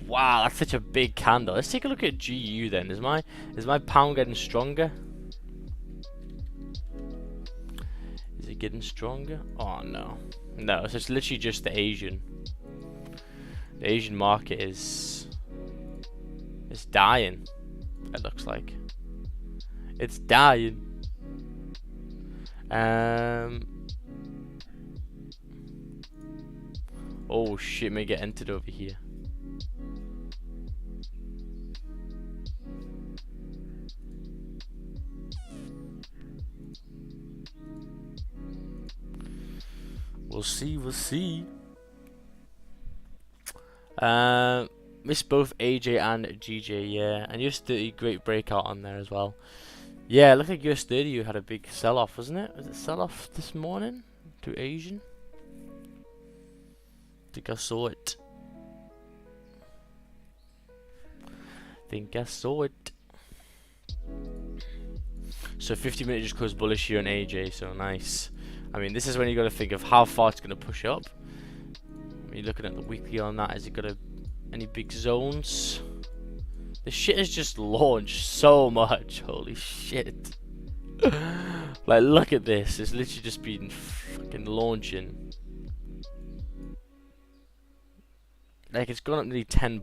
Wow, that's such a big candle. Let's take a look at GU then. Is my pound getting stronger? Is it getting stronger? Oh no. No, so it's literally just the Asian. The Asian market is dying. It looks like. It's dying. Oh shit, may get entered over here. We'll see, we'll see. Missed both AJ and GJ, yeah. And US 30, great breakout on there as well. Yeah, it looked like US 30 you had a big sell-off, wasn't it? Was it sell-off this morning to Asian? Think I saw it. Think I saw it. So 50 minutes just closed bullish here on AJ, so nice. I mean, this is when you got to think of how far it's going to push up. You're looking at the weekly on that. Has it got any big zones? This shit has just launched so much. Holy shit. Like, look at this. It's literally just been fucking launching. Like, it's gone up nearly 10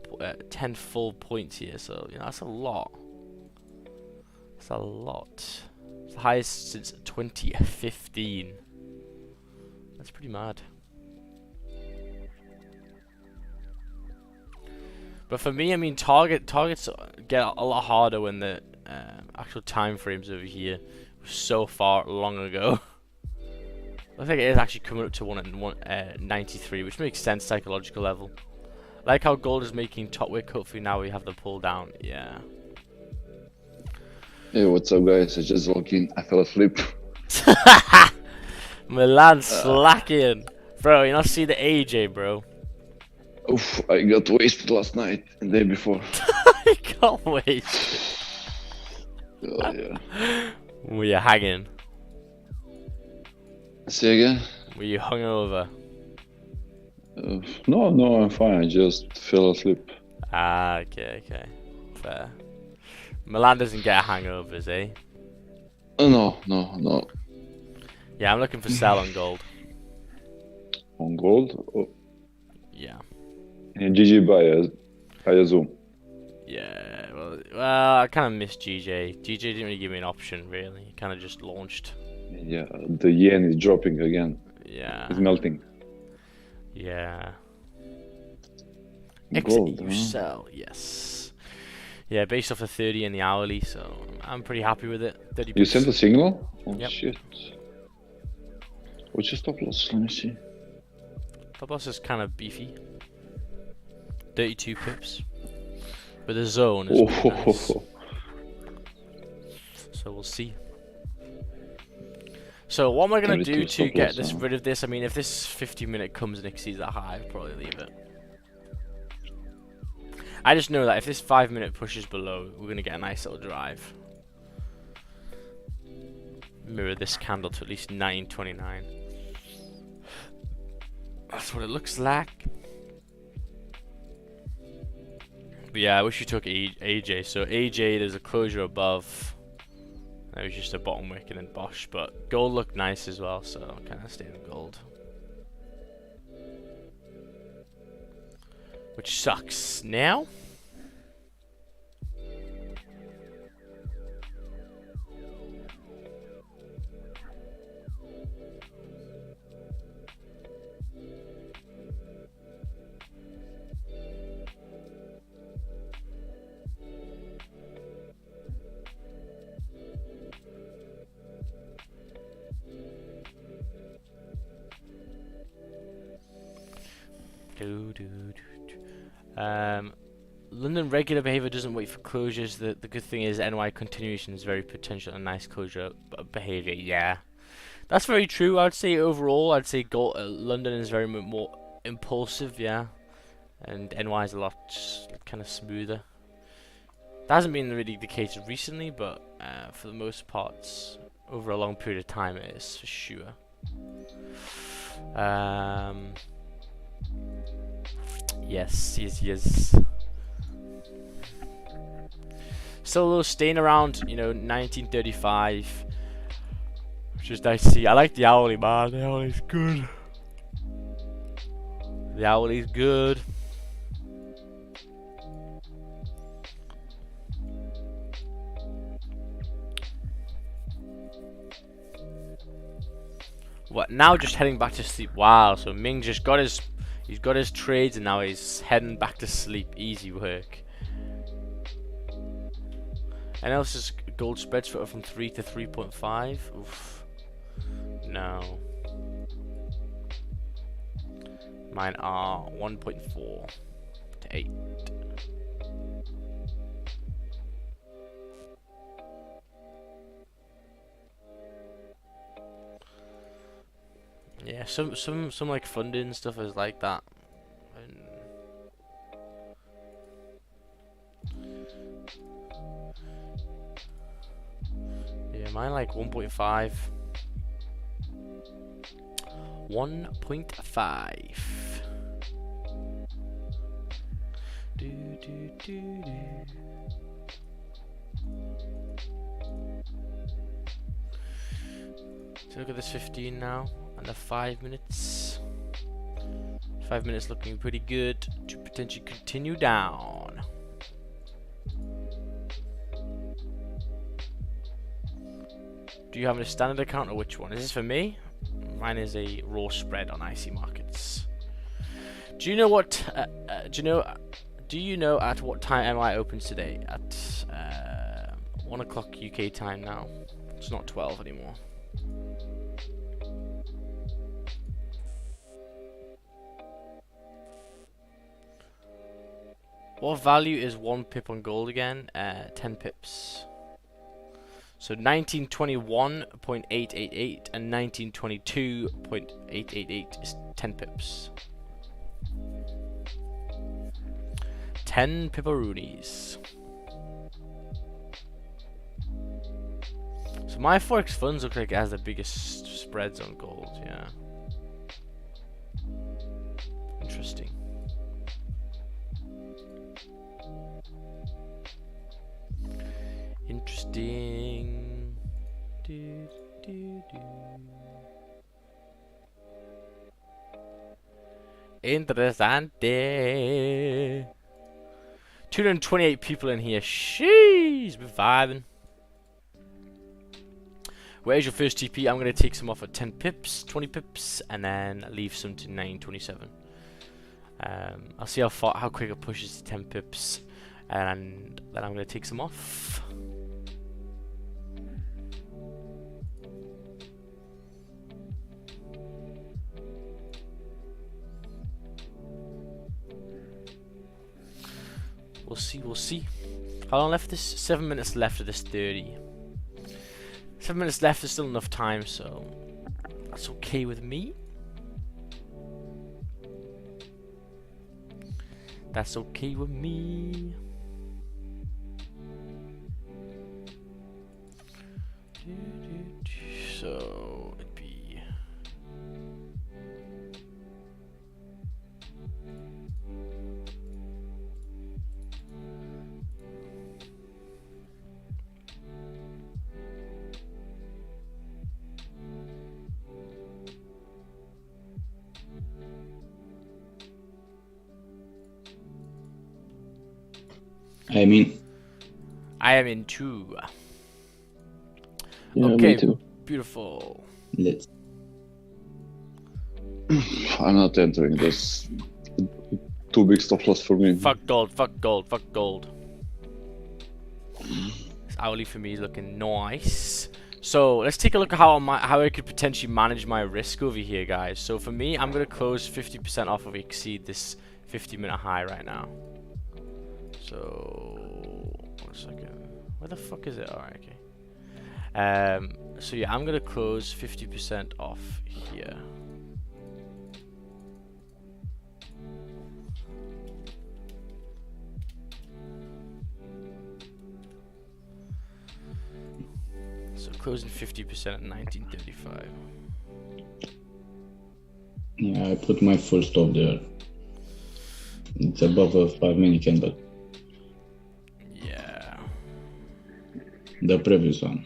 full points here, so, you know, that's a lot. That's a lot. It's the highest since 2015. That's pretty mad. But for me, I mean, targets get a lot harder when the actual time frames over here were so far long ago. I think it is actually coming up to 193, which makes sense psychological level. Like how gold is making top wick. Hopefully now we have the pull down. Yeah. Hey, what's up, guys? I just walked in. I fell asleep. Milan slacking, bro. You not see the AJ, bro. Oof, I got wasted last night and the day before. I can't wait. Oh, yeah. Were you hanging? Say again? Were you hungover? No, I'm fine. I just fell asleep. Ah, okay. Fair. Milan doesn't get hangovers, eh? No. Yeah, I'm looking for sell on gold. On gold? Oh. Yeah. And GG by a Zoom. Yeah, well, I kind of missed GJ. GJ didn't really give me an option, really. He kind of just launched. Yeah, the yen is dropping again. Yeah. It's melting. Yeah. Gold, Exit, you huh? sell, yes. Yeah, based off the 30 and the hourly, so I'm pretty happy with it. 30 You sent a signal? Oh, Yep. shit. What's your stop loss? Let me see. Top loss is kind of beefy. 32 pips. But the zone is really nice. So we'll see. So what am I going to do 32 to stop get loss, this huh? rid of this? I mean, if this 50-minute comes and exceeds that high, I'll probably leave it. I just know that if this 5-minute pushes below, we're going to get a nice little drive. Mirror this candle to at least 929. That's what it looks like. But yeah, I wish you took AJ. So AJ, there's a closure above. That was just a bottom wick and then Bosch. But gold looked nice as well, so I'll kind of stay in gold. Which sucks now. London regular behavior doesn't wait for closures. The good thing is NY continuation is very potential and nice closure behavior. Yeah, that's very true. I'd say overall, London is very more impulsive. Yeah, and NY is a lot kind of smoother. That hasn't been really the case recently, but for the most part, over a long period of time, it is for sure. Yes. Still staying around, 1935, which is nice to see. I like the hourly, man. The hourly's good. The hourly's good. What now? Just heading back to sleep. Wow. So Ming just got his. He's got his trades and now he's heading back to sleep. Easy work. And else is gold spreads from 3 to 3.5. Oof. No. Mine are 1.4. to 8. Yeah, some like funding stuff is like that. And yeah, mine like 1.5. 1.5. Do, do, do, do. So look at this 15 now, and the 5 minutes. 5 minutes looking pretty good to potentially continue down. Do you have a standard account or which one? Is this for me? Mine is a raw spread on IC markets. Do you know what? Do you know at what time MI opens today? At 1 o'clock UK time now. It's not 12 anymore. What value is 1 pip on gold again? 10 pips. So 1921.888 and 1922.888 is 10 pips. 10 pipperoonies. So my Forex funds look like it has the biggest spreads on gold, yeah. Interesting. Interesting. Do, do, do. Interessante. 228 people in here. Sheesh, we're vibing. Where's your first TP? I'm going to take some off at 10 pips, 20 pips, and then leave some to 927. I'll see how quick it pushes to 10 pips, and then I'm going to take some off. We'll see, we'll see. How long left this? 7 minutes left of this 30. 7 minutes left is still enough time, so that's okay with me. That's okay with me. So it'd be I am in 2. Yeah, Okay. me too. Beautiful. Let's. I'm not entering this. Too big stop loss for me. Fuck gold, fuck gold, fuck gold. This hourly for me is looking nice. So let's take a look at how I could potentially manage my risk over here, guys. So for me, I'm gonna close 50% off if we exceed this 50-minute high right now. So 1 second. Where the fuck is it? Alright, okay. So yeah, I'm gonna close 50% off here. So closing 50% at 1935. Yeah, I put my full stop there. It's above a 5-minute candle. Yeah. The previous one.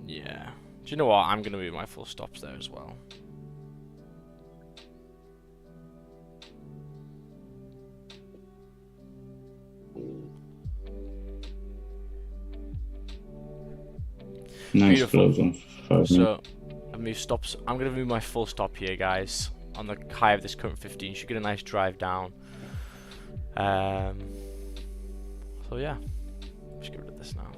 Yeah. Do you know what? I'm gonna move my full stops there as well. Nice Beautiful. close on 5 minutes. So I move stops. I'm gonna move my full stop here, guys. On the high of this current 15, should get a nice drive down. So yeah, just get rid of this now.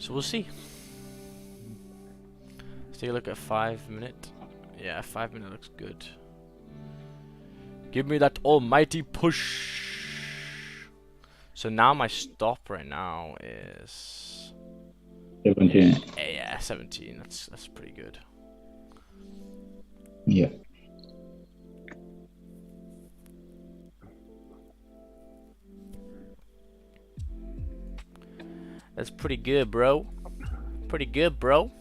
So we'll see. Let's take a look at 5 minute. Yeah, 5 minute looks good. Give me that almighty push. So now my stop right now is 17. yeah 17. That's pretty good. Yeah. That's pretty good, bro. Pretty good, bro.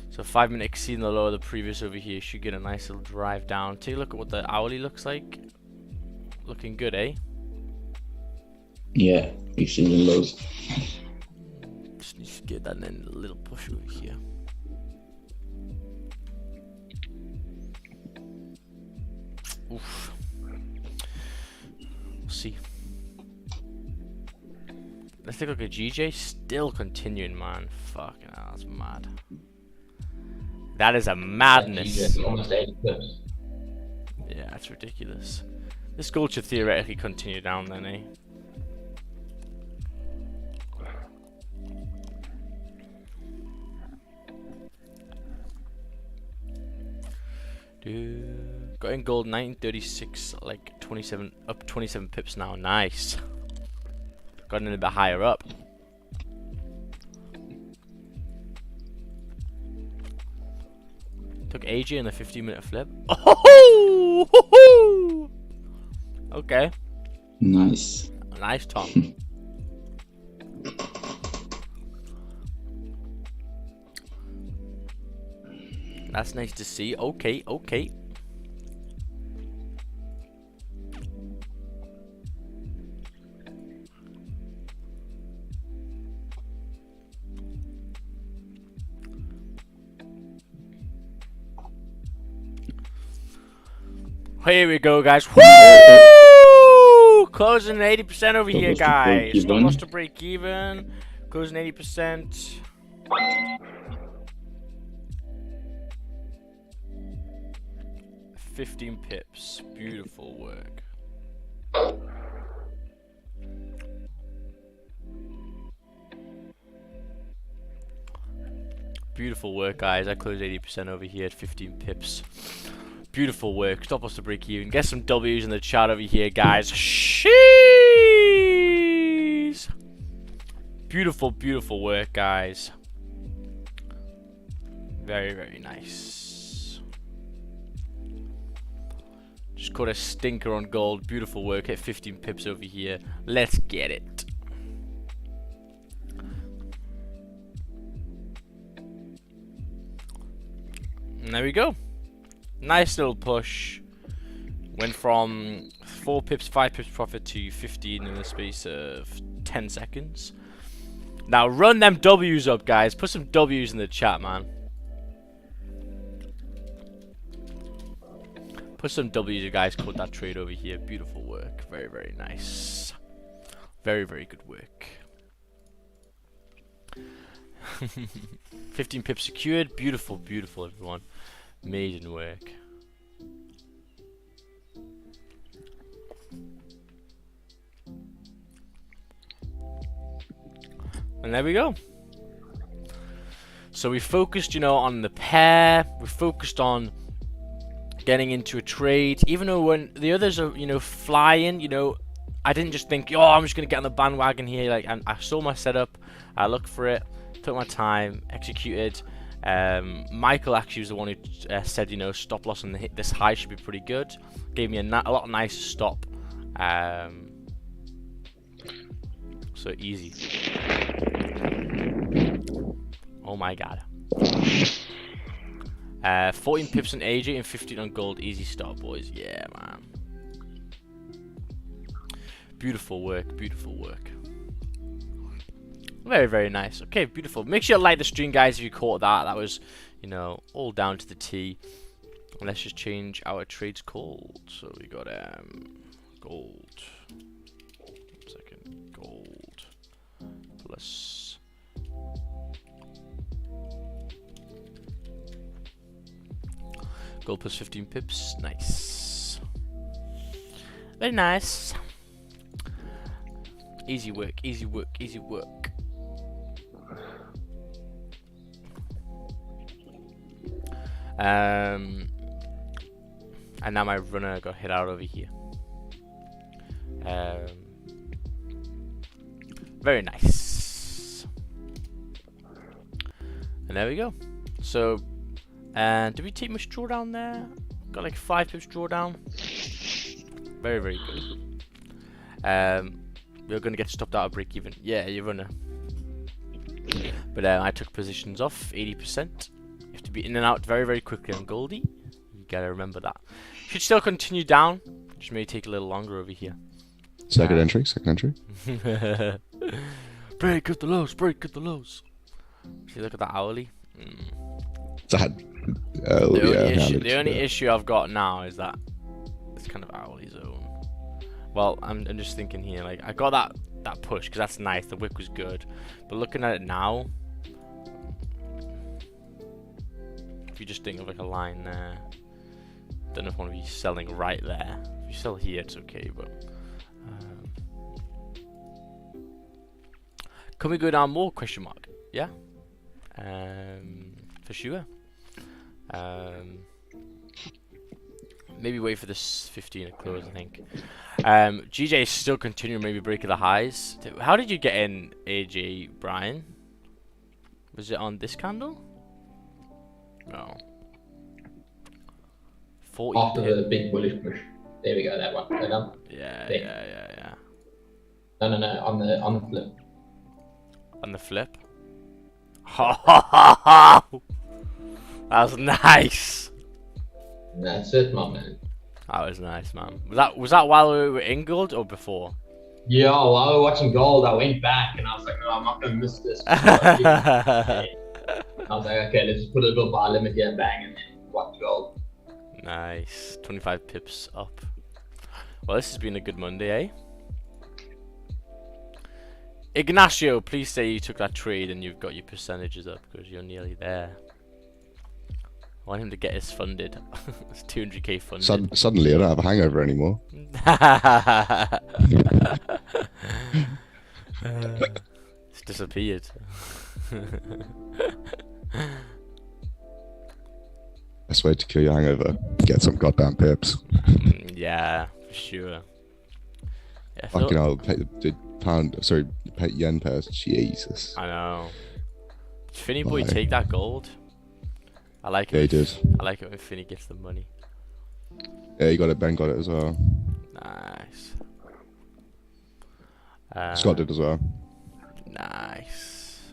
So 5 minute exceeding the low of the previous over here. Should get a nice little drive down. Take a look at what the hourly looks like. Looking good, eh? Yeah. Exchanging lows. Just need to get that in a little push over here. Oof. We'll see. Let's take a look at GJ. Still continuing, man. Fucking hell, that's mad. That is a madness. Almost 80 pips. Yeah, that's ridiculous. This gold should theoretically continue down then, eh? Dude. Got in gold 1936, like 27, up 27 pips now. Nice. Got in a bit higher up. Took AJ in the 15-minute flip. Oh! Okay. Nice. Nice, Tom. That's nice to see. Okay, okay. Here we go, guys. Woo! Closing 80% over here, guys. Not much to break even. Closing 80%. $15 pips. Beautiful work. Beautiful work, guys. I closed 80% over here at 15 pips. Beautiful work. Stop us to break even. Get some W's in the chat over here, guys. Sheesh. Beautiful, beautiful work, guys. Very, very nice. Just caught a stinker on gold. Beautiful work. Hit 15 pips over here. Let's get it. And there we go. Nice little push. Went from 4 pips, 5 pips profit to 15 in the space of 10 seconds. Now run them W's up, guys. Put some W's in the chat, man. Put some W's, you guys. Caught that trade over here. Beautiful work. Very, very nice. Very, very good work. 15 pips secured. Beautiful, beautiful, everyone. Amazing work. And there we go. So we focused, you know, on the pair. We focused on getting into a trade. Even though when the others are, you know, flying, you know, I didn't just think, oh, I'm just going to get on the bandwagon here. Like, I saw my setup. I looked for it. Took my time. Executed. Michael actually was the one who said, you know, stop loss on this high should be pretty good. Gave me a lot nicer stop. So easy. Oh my god. 14 pips on AJ and 15 on gold. Easy stop, boys. Yeah, man. Beautiful work. Beautiful work. Very, very nice. Okay, beautiful. Make sure you like the stream, guys, if you caught that. That was, you know, all down to the T. And let's just change our trades called. So we got gold. Second, gold plus gold plus 15 pips. Nice. Very nice. Easy work, easy work, easy work. And now my runner got hit out over here. Very nice. And there we go. So, did we take much drawdown there? Got like 5 pips drawdown. Very, very good. We're gonna get stopped out of break even. Yeah, you runner. But I took positions off 80%. You have to be in and out very, very quickly on Goldie. You gotta remember that. Should still continue down. Just may take a little longer over here. Second entry. Break at the lows, break at the lows. See, look at that hourly. The only issue I've got now is that it's kind of hourly zone. Well, I'm just thinking here, like, I got that push because that's nice. The wick was good, but looking at it now, if you just think of like a line there, don't know if I want to be selling right there. If you sell here, it's okay, but can we go down more? Question mark. Yeah. For sure. Maybe wait for this 15 to close, I think. GJ is still continuing, maybe breaking the highs. How did you get in, AJ Brian? Was it on this candle? No. 40 After the big bullish push. There we go, that one. So done. Yeah, There. yeah. No, on the flip. On the flip? Ha ha ha ha! That was nice. That's it, my man. That was nice, man. Was that while we were in gold or before? Yeah, while I was watching gold, I went back and I was like, no, I'm not gonna miss this. I was like, okay, let's just put a little bar limit here and bang, and then watch gold. Nice. 25 pips up. Well, this has been a good Monday, eh? Ignacio, please say you took that trade and you've got your percentages up because you're nearly there. I want him to get his funded. It's 200k funded. Suddenly, I don't have a hangover anymore. It's disappeared. Best way to cure your hangover: get some goddamn pips. Yeah, for sure. Yeah, Fucking hell, pay the pound. Sorry, pay yen pairs. Jesus. I know. Did Finny boy take that gold? I like it. Yeah, he did. I like it when Finny gets the money. Yeah, he got it. Ben got it as well. Nice. Scott did as well. Nice.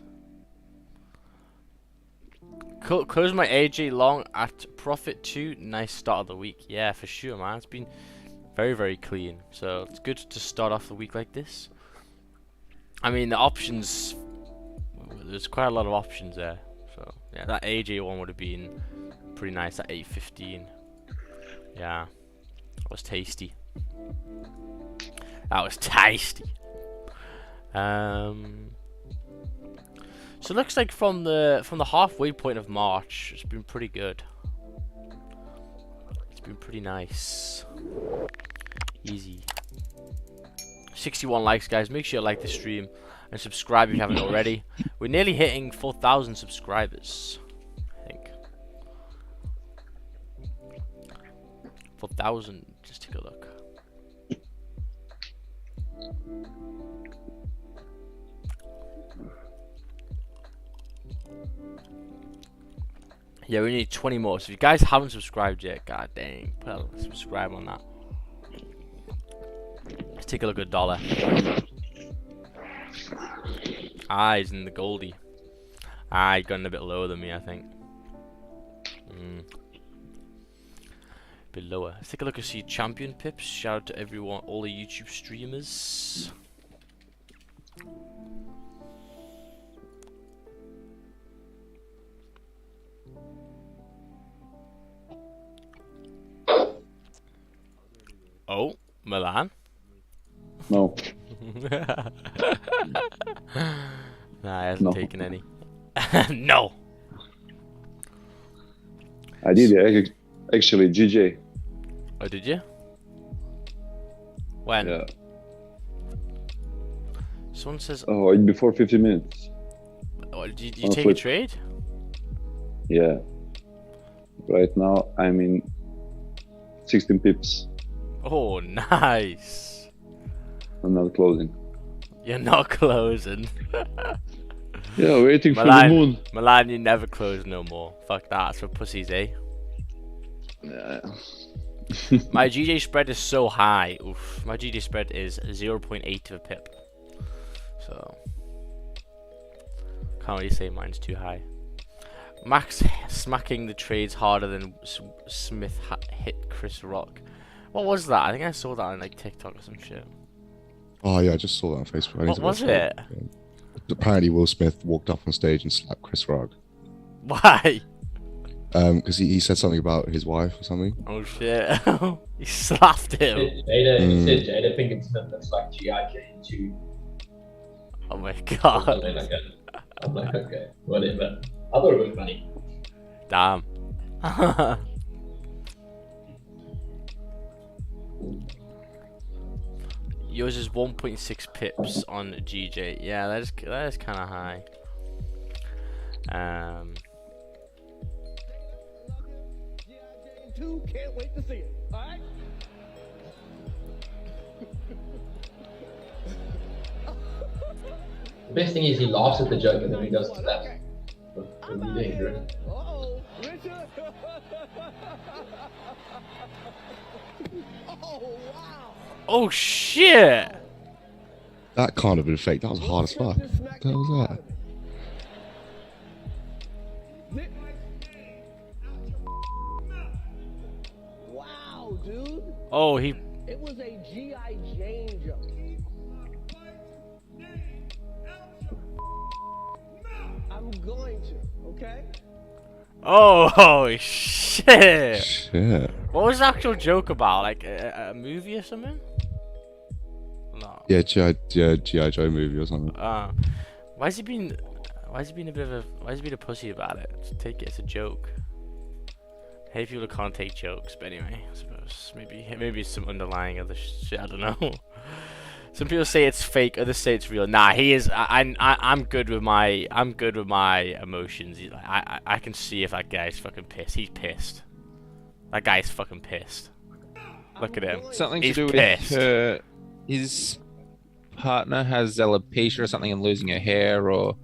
Close my AJ long at profit 2. Nice start of the week. Yeah, for sure, man. It's been very, very clean. So it's good to start off the week like this. I mean, the options. There's quite a lot of options there. So yeah, that AJ one would have been pretty nice at 8.15. Yeah, that was tasty. That was tasty. So it looks like from the halfway point of March, it's been pretty good. It's been pretty nice. Easy. 61 likes, guys. Make sure you like the stream and subscribe if you haven't already. We're nearly hitting 4,000 subscribers, I think. 4,000. Just take a look. Yeah, we need 20 more. So if you guys haven't subscribed yet, god dang, put a subscribe on that. Let's take a look at dollar. He's in the Goldie. He got in a bit lower than me, I think. Bit lower. Let's take a look and see champion pips. Shout out to everyone, all the YouTube streamers. Oh, Milan. No. Nah, he hasn't No. taken any. No. I did actually, GJ. Oh, did you? When? Yeah. Someone says, Oh, before 50 minutes. oh, did you on a take a flip. trade? Yeah. Right now I'm in 16 pips. Oh, nice. I'm not closing. You're not closing. Yeah, waiting for the Milan, moon. Milan, you never close no more. Fuck that, that's for pussies, eh? Yeah. My GJ spread is so high. Oof. My GJ spread is 0.8 of a pip. So, can't really say mine's too high. Max smacking the trades harder than Smith hit Chris Rock. What was that? I think I saw that on like TikTok or some shit. Oh yeah, I just saw that on Facebook. I need What to was watch it? that. Apparently, Will Smith walked up on stage and slapped Chris Rock. Why? Because he said something about his wife or something. Oh shit. He slapped him. He said Jada Pinkett Smith looks like G.I. Jane too. Oh my Something god. like that. I'm like, okay, whatever. I thought it was funny. Damn. Yours is 1.6 pips on GJ. Yeah, that is kind of high. Can't wait to see it. All right. The best thing is he laughs at the joke and then he does the slaps. What are you doing, Drew? Uh-oh, Richard. Oh, wow. Oh shit! That can't have been fake. That was hard as fuck. What the hell was that? Wow, dude. Oh, he. It was a G.I. Jane joke. I'm going to, okay? Oh shit! Shit. What was the actual joke about? Like a movie or something? No. Yeah, G.I. Joe movie or something. Why has he been a pussy about it? Just take it as a joke. I hate people who can't take jokes, but anyway, I suppose maybe it's some underlying other shit. I don't know. Some people say it's fake, others say it's real. Nah, he is. I'm good with my emotions. I can see if that guy's fucking pissed. He's pissed. That guy's fucking pissed. Look at him. Something He's to do pissed. with his partner has alopecia or something and losing her hair, or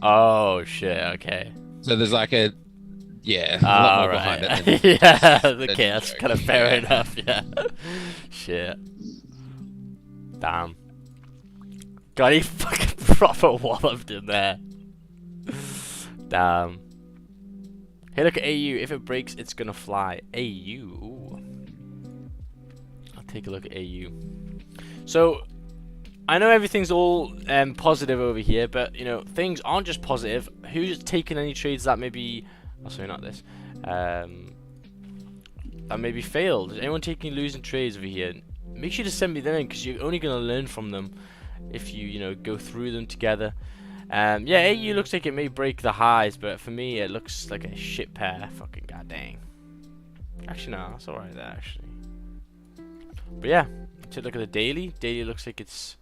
Oh shit. Okay. so there's like a a lot Oh more behind right. it. Yeah. than Okay, that's joke. kind of fair Yeah. enough. Yeah. Shit. Damn. God, he fucking proper walloped him there. Damn. Hey, look at AU. If it breaks, it's gonna fly. AU. Ooh. I'll take a look at AU. So, I know everything's all positive over here, but you know things aren't just positive. Who's taken any trades that maybe? Oh, sorry, not this. That maybe failed. Is anyone taking losing trades over here? Make sure to send me them in because you're only gonna learn from them if you go through them together. Yeah, AU looks like it may break the highs, but for me it looks like a shit pair. Fucking goddamn. Actually, no, that's alright there actually. But yeah, take a look at the daily. Daily looks like it's.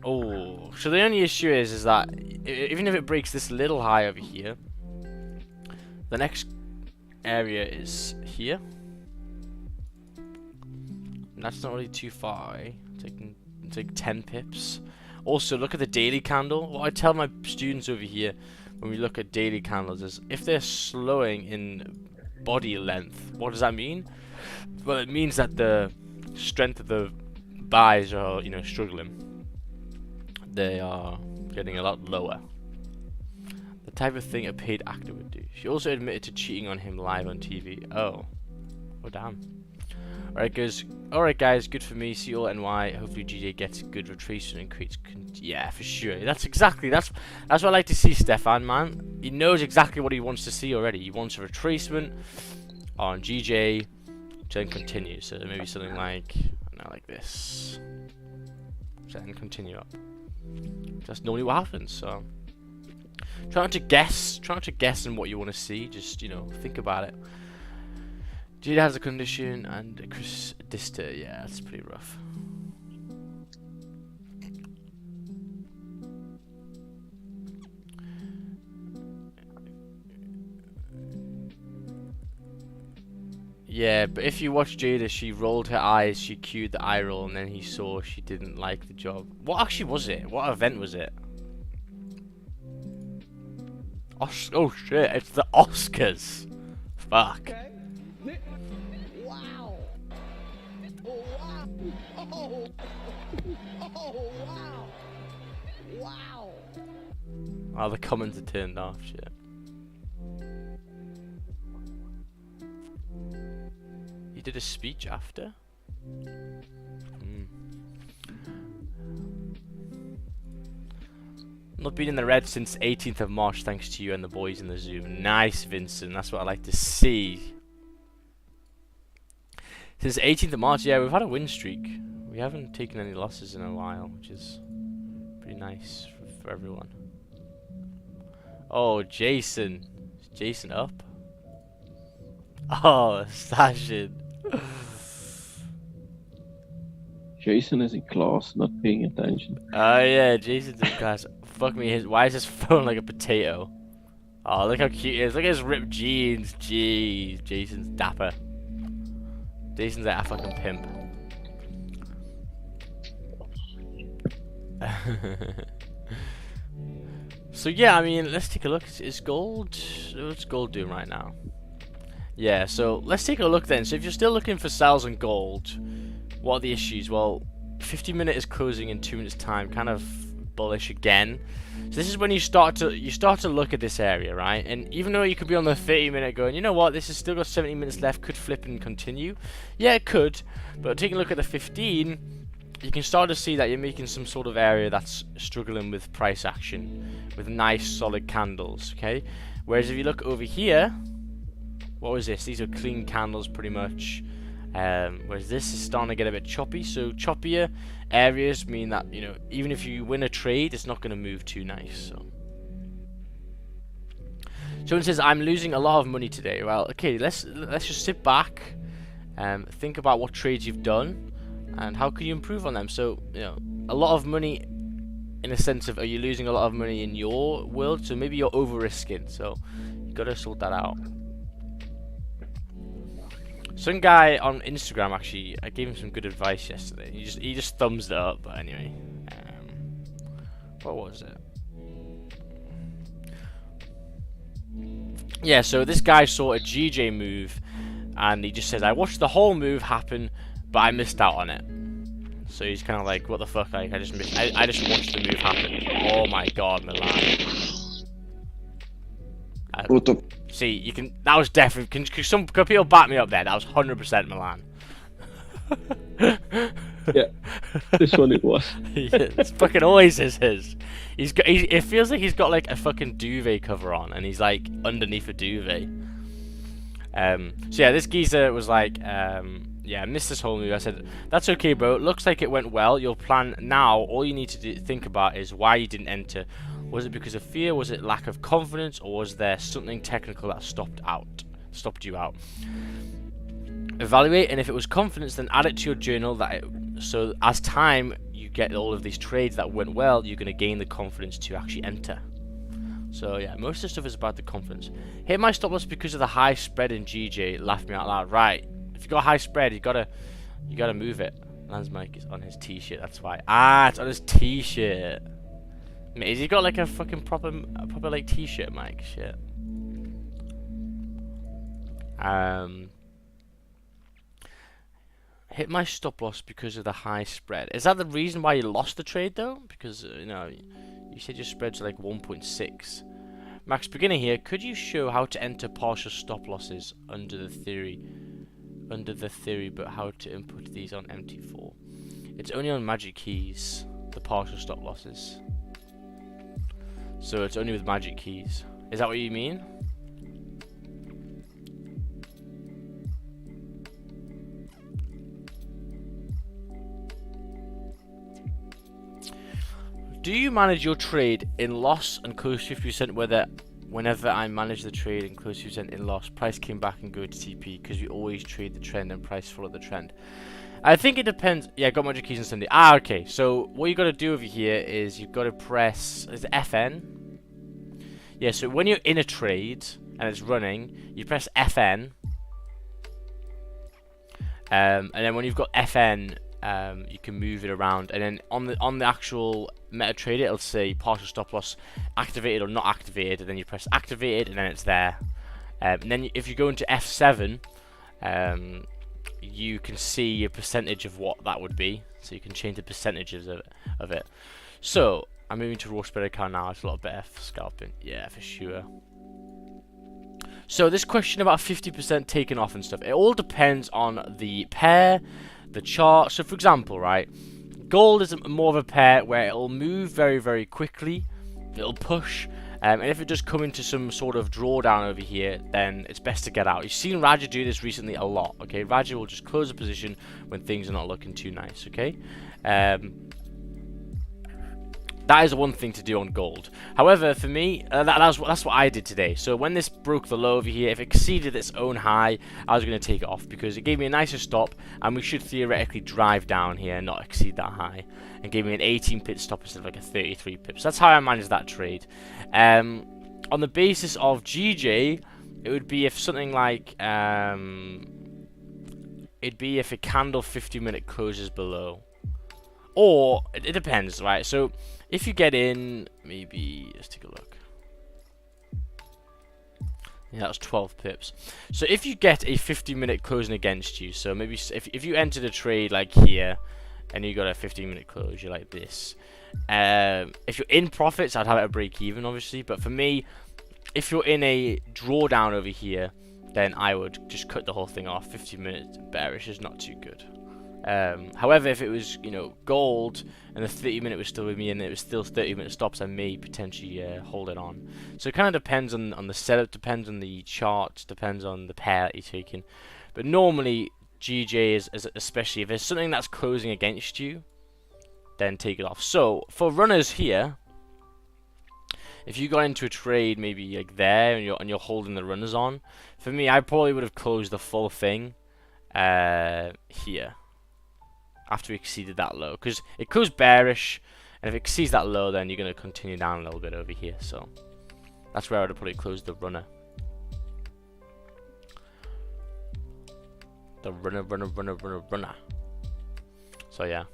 Oh, so the only issue is that even if it breaks this little high over here, the next area is here. And that's not really too far, eh? It's like 10 pips. Also, look at the daily candle. What I tell my students over here when we look at daily candles is if they're slowing in body length, what does that mean? Well, it means that the strength of the buys are, struggling. They are getting a lot lower. The type of thing a paid actor would do. She also admitted to cheating on him live on TV. Oh damn. Alright guys, good for me. See you all NY. Hopefully GJ gets a good retracement and creates yeah, for sure. That's what I like to see, Stefan, man. He knows exactly what he wants to see already. He wants a retracement on GJ to then continue. So maybe something like this. Then continue up. That's normally what happens, so try not to guess on what you want to see, just think about it. Jada has a condition and Chris Dister, yeah, that's pretty rough. Yeah, but if you watch Jada, she rolled her eyes, she cued the eye roll, and then he saw she didn't like the job. What actually was it? What event was it? Oh shit, it's the Oscars. Fuck. Okay. Wow. Oh, wow. Oh, oh, wow. Wow. Oh, the comments are turned off, shit. He did a speech after? Not been in the red since 18th of March thanks to you and the boys in the Zoom. Nice, Vincent. That's what I like to see. Since 18th of March, yeah, we've had a win streak. We haven't taken any losses in a while, which is pretty nice for everyone. Oh, Jason. Is Jason up? Oh, stashing. Jason is in class, not paying attention. Oh yeah, Jason's in class. Fuck me, why is his phone like a potato? Oh, look how cute he is. Look at his ripped jeans. Jeez, Jason's dapper. Jason's like a fucking pimp. So yeah, I mean, let's take a look. Is gold... What's gold doing right now? Yeah, so let's take a look then. So if you're still looking for sales on gold, what are the issues? Well, 50-minute is closing in 2 minutes time, kind of bullish again. So this is when you start to look at this area, right? And even though you could be on the 30-minute going, you know what, this has still got 70 minutes left, could flip and continue. Yeah, it could, but taking a look at the 15, you can start to see that you're making some sort of area that's struggling with price action, with nice solid candles, okay? Whereas if you look over here, what was this? These are clean candles pretty much. Whereas this is starting to get a bit choppy. So choppier areas mean that, you know, even if you win a trade, it's not going to move too nice. So someone says, I'm losing a lot of money today. Well, okay, let's just sit back and think about what trades you've done and how can you improve on them. So, you know, a lot of money in a sense of, are you losing a lot of money in your world? So maybe you're over risking. So you got to sort that out. Some guy on Instagram, actually, I gave him some good advice yesterday. He just thumbs it up. But anyway, what was it? Yeah, so this guy saw a GJ move, and he just says, "I watched the whole move happen, but I missed out on it." So he's kind of like, "What the fuck? Like, I just watched the move happen." Oh my god, Milan. What up? See, you can. That was definitely. Can people back me up there? That was 100% Milan. Yeah, this one it was. Yeah, it's fucking always is his. It feels like he's got like a fucking duvet cover on, and he's like underneath a duvet. So yeah, this geezer was like, yeah, I missed this whole move. I said, that's okay, bro. It looks like it went well. Your plan now. All you need to think about is why you didn't enter. Was it because of fear? Was it lack of confidence? Or was there something technical that stopped you out? Evaluate, and if it was confidence, then add it to your journal. So as time you get all of these trades that went well, you're going to gain the confidence to actually enter. So yeah, most of the stuff is about the confidence. Hit my stop loss because of the high spread in GJ. Laughed me out loud. Right, if you got a high spread, you gotta move it. Lance Mike is on his t-shirt. That's why. Ah, it's on his t-shirt. Mate, has he got like a fucking proper like t-shirt, Mike? Shit. Hit my stop loss because of the high spread. Is that the reason why you lost the trade though? Because you know, you said your spread's like 1.6. Max Beginner here. Could you show how to enter partial stop losses under the theory, but how to input these on MT4? It's only on magic keys, the partial stop losses. So it's only with magic keys. Is that what you mean? Do you manage your trade in loss and close 50% whenever I manage the trade and close 50% in loss, price came back and go to TP because we always trade the trend and price follow the trend? I think it depends. Yeah, got magic keys on Sunday. Ah, okay. So what you got to do over here is you've got to press, is it FN? Yeah, so when you're in a trade and it's running, you press FN. And then when you've got FN, you can move it around, and then on the actual MetaTrader, it'll say partial stop loss activated or not activated, and then you press activated, and then it's there. And then if you go into F7, you can see a percentage of what that would be, so you can change the percentages of it. So I'm moving to raw spread account now. It's a lot better for scalping, yeah, for sure. So this question about 50% taken off and stuff, it all depends on the pair, the chart. So for example, right, gold is more of a pair where it'll move very, very quickly. It'll push, and if it does come into some sort of drawdown over here, then it's best to get out. You've seen Raja do this recently a lot, okay? Raja will just close a position when things are not looking too nice, okay? That is one thing to do on gold. However, for me, that's what I did today. So when this broke the low over here, if it exceeded its own high, I was going to take it off because it gave me a nicer stop, and we should theoretically drive down here and not exceed that high, and gave me an 18 pip stop instead of like a 33 pips. That's how I managed that trade. On the basis of GJ, it would be if something like it'd be if a candle 50-minute closes below, or it depends, right? So if you get in, maybe, let's take a look. Yeah, that was 12 pips. So if you get a 50-minute closing against you, so maybe if you entered a trade like here, and you got a 15-minute closure like this, if you're in profits, I'd have it at break even, obviously. But for me, if you're in a drawdown over here, then I would just cut the whole thing off. 50 minutes bearish is not too good. However, if it was, you know, gold and the 30-minute was still with me and it was still 30-minute stops, I may potentially hold it on. So it kind of depends on the setup, depends on the charts, depends on the pair that you're taking. But normally, GJ is especially if there's something that's closing against you, then take it off. So for runners here, if you got into a trade maybe like there and you're holding the runners on, for me, I probably would have closed the full thing here. After we exceeded that low, because it goes bearish, and if it exceeds that low, then you're going to continue down a little bit over here. So that's where I would have probably closed the runner. The runner. So yeah,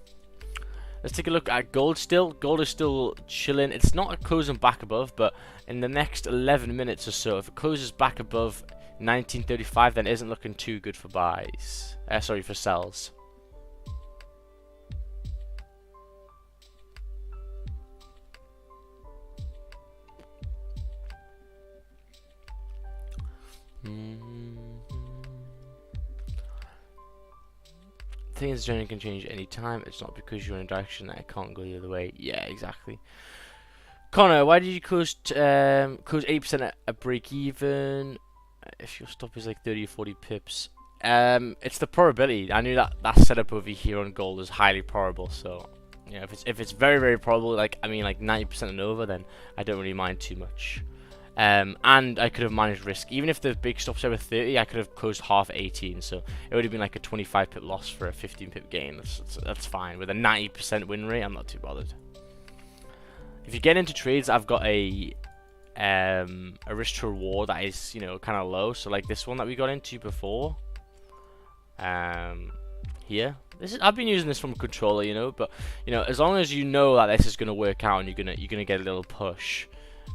let's take a look at gold. Gold is still chilling. It's not closing back above, but in the next 11 minutes or so, if it closes back above 1935, then it isn't looking too good for buys. Sorry, for sells. Things generally can change any time. It's not because you're in a direction that it can't go the other way. Yeah, exactly. Connor, why did you close 8% at break even? If your stop is like 30 or 40 pips, it's the probability. I knew that setup over here on gold is highly probable. So yeah, if it's very, very probable, like I mean like 90% and over, then I don't really mind too much. And I could have managed risk. Even if the big stops over 30, I could have closed half at 18, so it would have been like a 25 pip loss for a 15 pip gain. That's fine. With a 90% win rate, I'm not too bothered. If you get into trades, I've got a risk to reward that is, you know, kind of low. So like this one that we got into before, here. I've been using this from a controller, you know, but you know, as long as you know that this is gonna work out and you're gonna get a little push.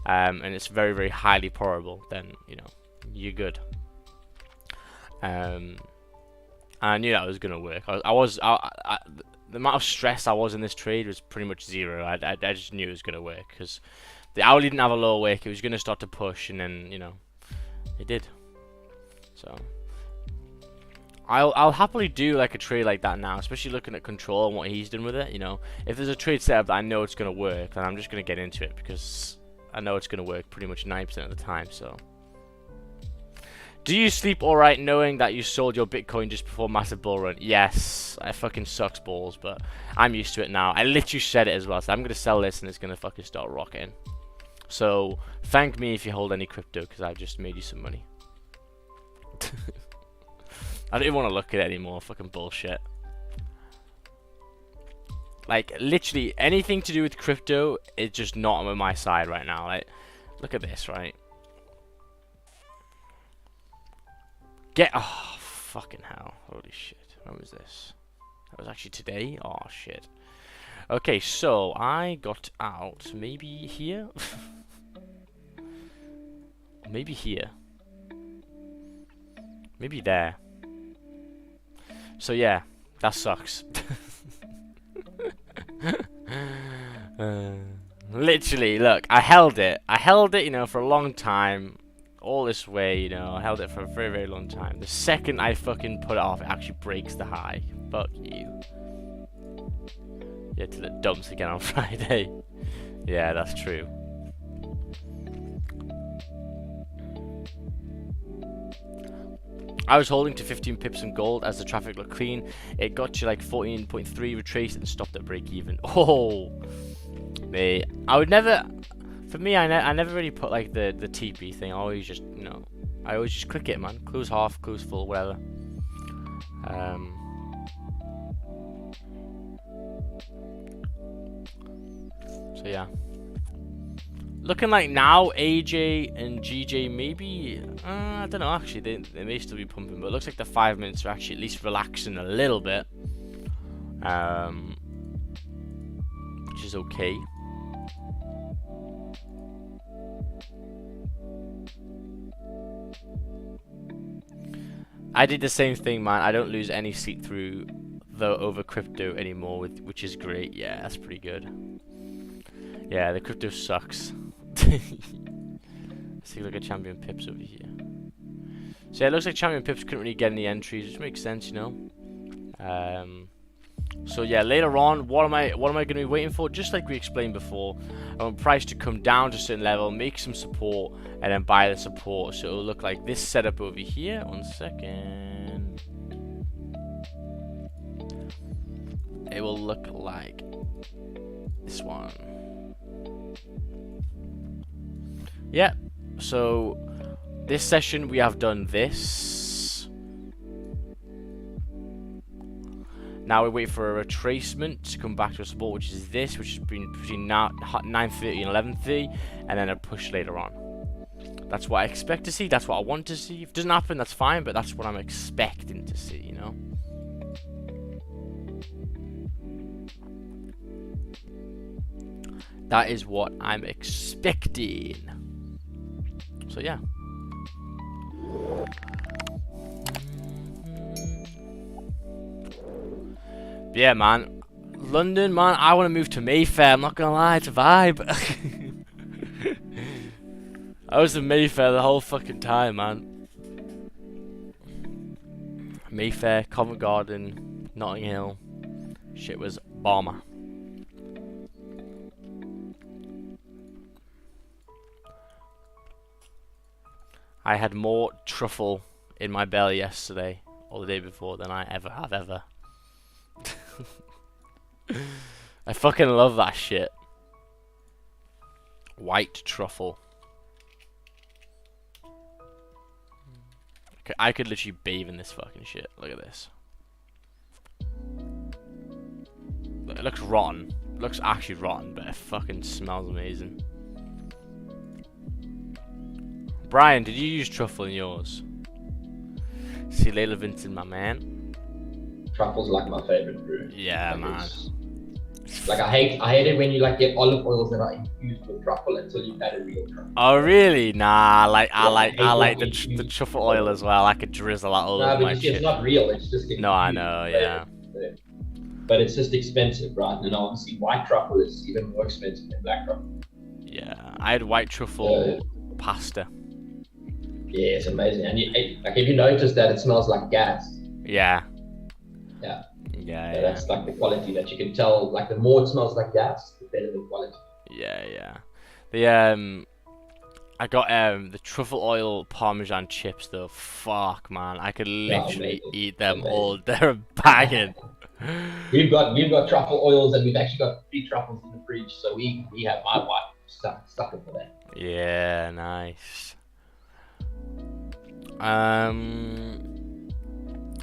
And it's very, very highly probable, then, you know, you're good. I knew that was going to work. The amount of stress I was in this trade was pretty much zero. I just knew it was going to work, because the hourly didn't have a low wick. It was going to start to push, and then, you know, it did. So I'll happily do like a trade like that now, especially looking at control and what he's done with it. You know, if there's a trade setup that I know it's going to work, then I'm just going to get into it, because I know it's going to work pretty much 90% of the time. So, do you sleep alright knowing that you sold your Bitcoin just before massive bull run? Yes, it fucking sucks balls, but I'm used to it now. I literally said it as well, so I'm going to sell this and it's going to fucking start rocking. So, thank me if you hold any crypto, because I've just made you some money. I don't even want to look at it anymore, fucking bullshit. Like, literally, anything to do with crypto is just not on my side right now. Like, look at this, right? Oh, fucking hell. Holy shit. When was this? That was actually today? Oh, shit. Okay, so I got out maybe here? Maybe here. Maybe there. So yeah, that sucks. Literally, look, I held it. I held it, you know, for a long time. All this way, you know, I held it for a very, very long time. The second I fucking put it off, it actually breaks the high. Fuck you. Yeah, till it dumps again on Friday. Yeah, that's true. I was holding to 15 pips in gold as the traffic looked clean. It got to like 14.3, retraced and stopped at break even. Oh, mate. I would never, for me, I never really put like the TP thing. I always just, you know, I always just click it, man. Close half, close full, whatever. So yeah. Looking like now, AJ and GJ maybe, I don't know, actually, they may still be pumping, but it looks like the 5 minutes are actually at least relaxing a little bit. Which is okay. I did the same thing, man. I don't lose any sleep through the over crypto anymore, which is great. Yeah, that's pretty good. Yeah, the crypto sucks. See, look at champion pips over here. So yeah, it looks like champion pips couldn't really get any entries, which makes sense, you know. So yeah, later on, what am I going to be waiting for? Just like we explained before, I want price to come down to a certain level, make some support, and then buy the support. So it'll look like this setup over here. 1 second. It will look like this one. Yeah, so this session we have done this. Now we wait for a retracement to come back to a support, which is this, which has been between now 9:30 and 11:30, and then a push later on. That's what I expect to see. That's what I want to see. If it doesn't happen, that's fine, but that's what I'm expecting to see, you know. That is what I'm expecting. So yeah. Yeah, man. London, man, I want to move to Mayfair. I'm not gonna lie, it's a vibe. I was in Mayfair the whole fucking time, man. Mayfair, Covent Garden, Notting Hill. Shit was bomber. I had more truffle in my belly yesterday, or the day before, than I ever have ever. I fucking love that shit. White truffle. Okay, I could literally bathe in this fucking shit. Look at this. Look, it looks rotten. It looks actually rotten, but it fucking smells amazing. Brian, did you use truffle in yours? See you later, Vincent, my man. Truffle's like my favorite brew. Yeah, like man. Like I hate it when you like get olive oils that are infused with truffle until you've had a real truffle. Oh really? Nah, I like the infused truffle oil as well. I could drizzle that all over my but shit. it's not real. It's just No, I know, yeah. But it's just expensive, right? And obviously, white truffle is even more expensive than black truffle. Yeah, I had white truffle pasta. Yeah, it's amazing. And like, if you notice that it smells like gas. Yeah. Yeah. Yeah. That's like the quality that you can tell. Like the more it smells like gas, the better the quality. Yeah. The I got the truffle oil parmesan chips though. Fuck, man, I could literally eat them all. They're bagging. We've got truffle oils, and we've actually got 3 truffles in the fridge, so we have my wife stuck for that. Yeah, nice.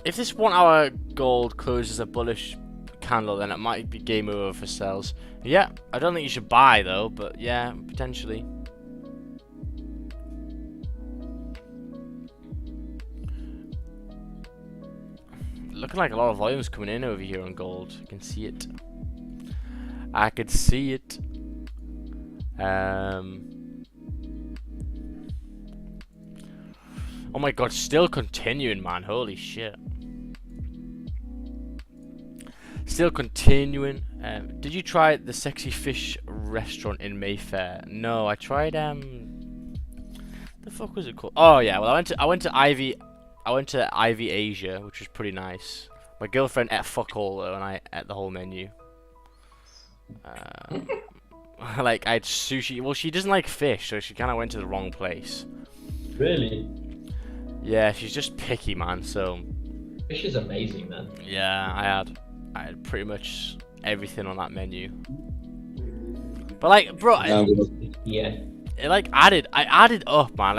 If this 1 hour gold closes a bullish candle, then it might be game over for sales. Yeah, I don't think you should buy though, but yeah, potentially. looking like a lot of volumes coming in over here on gold. I can see it. I could see it. Oh my god, still continuing, man. Holy shit. Still continuing. Did you try the Sexy Fish restaurant in Mayfair? No, I tried the fuck was it called? Oh yeah, well I went to Ivy Asia, which was pretty nice. My girlfriend ate fuck all though, and I ate the whole menu. Like I had sushi. Well, she doesn't like fish, so she kind of went to the wrong place. Really? Yeah, she's just picky, man. So. Fish is amazing, man. Yeah, I had pretty much everything on that menu. But like, bro, Yeah. It like I added up, man.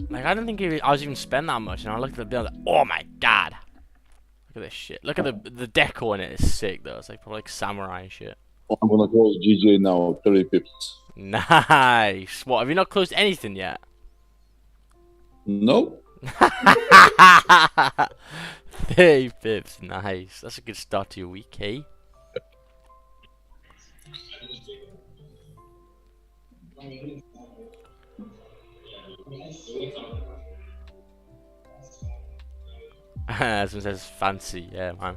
Like I don't think I was even spend that much, and I looked at the bill, like, oh my god. Look at this shit. Look at the deco in it. Is sick though. It's like probably like samurai shit. I'm gonna close GJ now. 30 pips. Nice. What? Have you not closed anything yet? No. 30 pips. Nice. That's a good start to your week, eh? Someone says fancy. Yeah, man.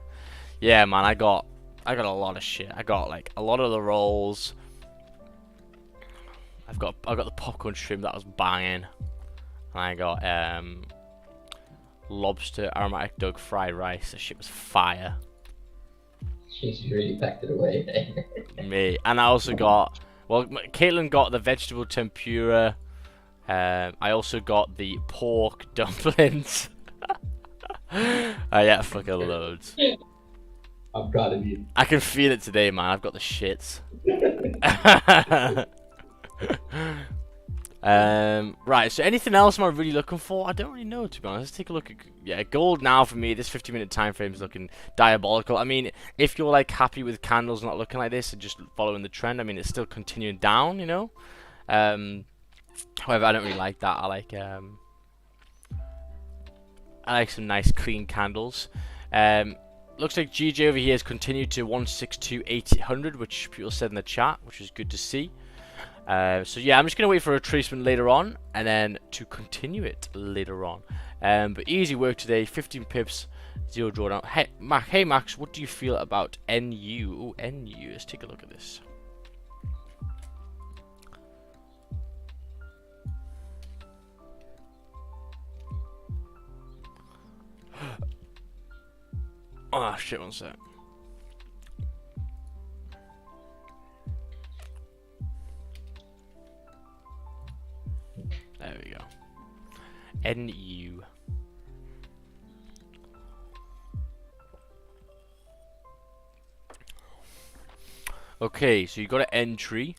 Yeah, man. I got a lot of shit. I got like a lot of the rolls. I got the popcorn shrimp that was banging, and I got lobster aromatic duck fried rice. That shit was fire. She's really packed it away. Me, and I also got, well, Caitlin got the vegetable tempura. I also got the pork dumplings. I ate fucking loads. I'm proud of you. I can feel it today, man. I've got the shits. Right, so anything else am I really looking for? I don't really know, to be honest. Let's take a look at gold now. For me, this 50-minute time frame is looking diabolical. I mean, if you're like happy with candles not looking like this and just following the trend, I mean, it's still continuing down, you know. However, I don't really like that. I like some nice clean candles. Looks like GJ over here has continued to 162.800, which people said in the chat, which is good to see. So yeah, I'm just going to wait for a retracement later on, and then to continue it later on. But easy work today, 15 pips, 0 drawdown. Hey Max, what do you feel about NU? Oh, NU, let's take a look at this. Oh shit, one sec. There we go. NU. Okay, so you got an entry.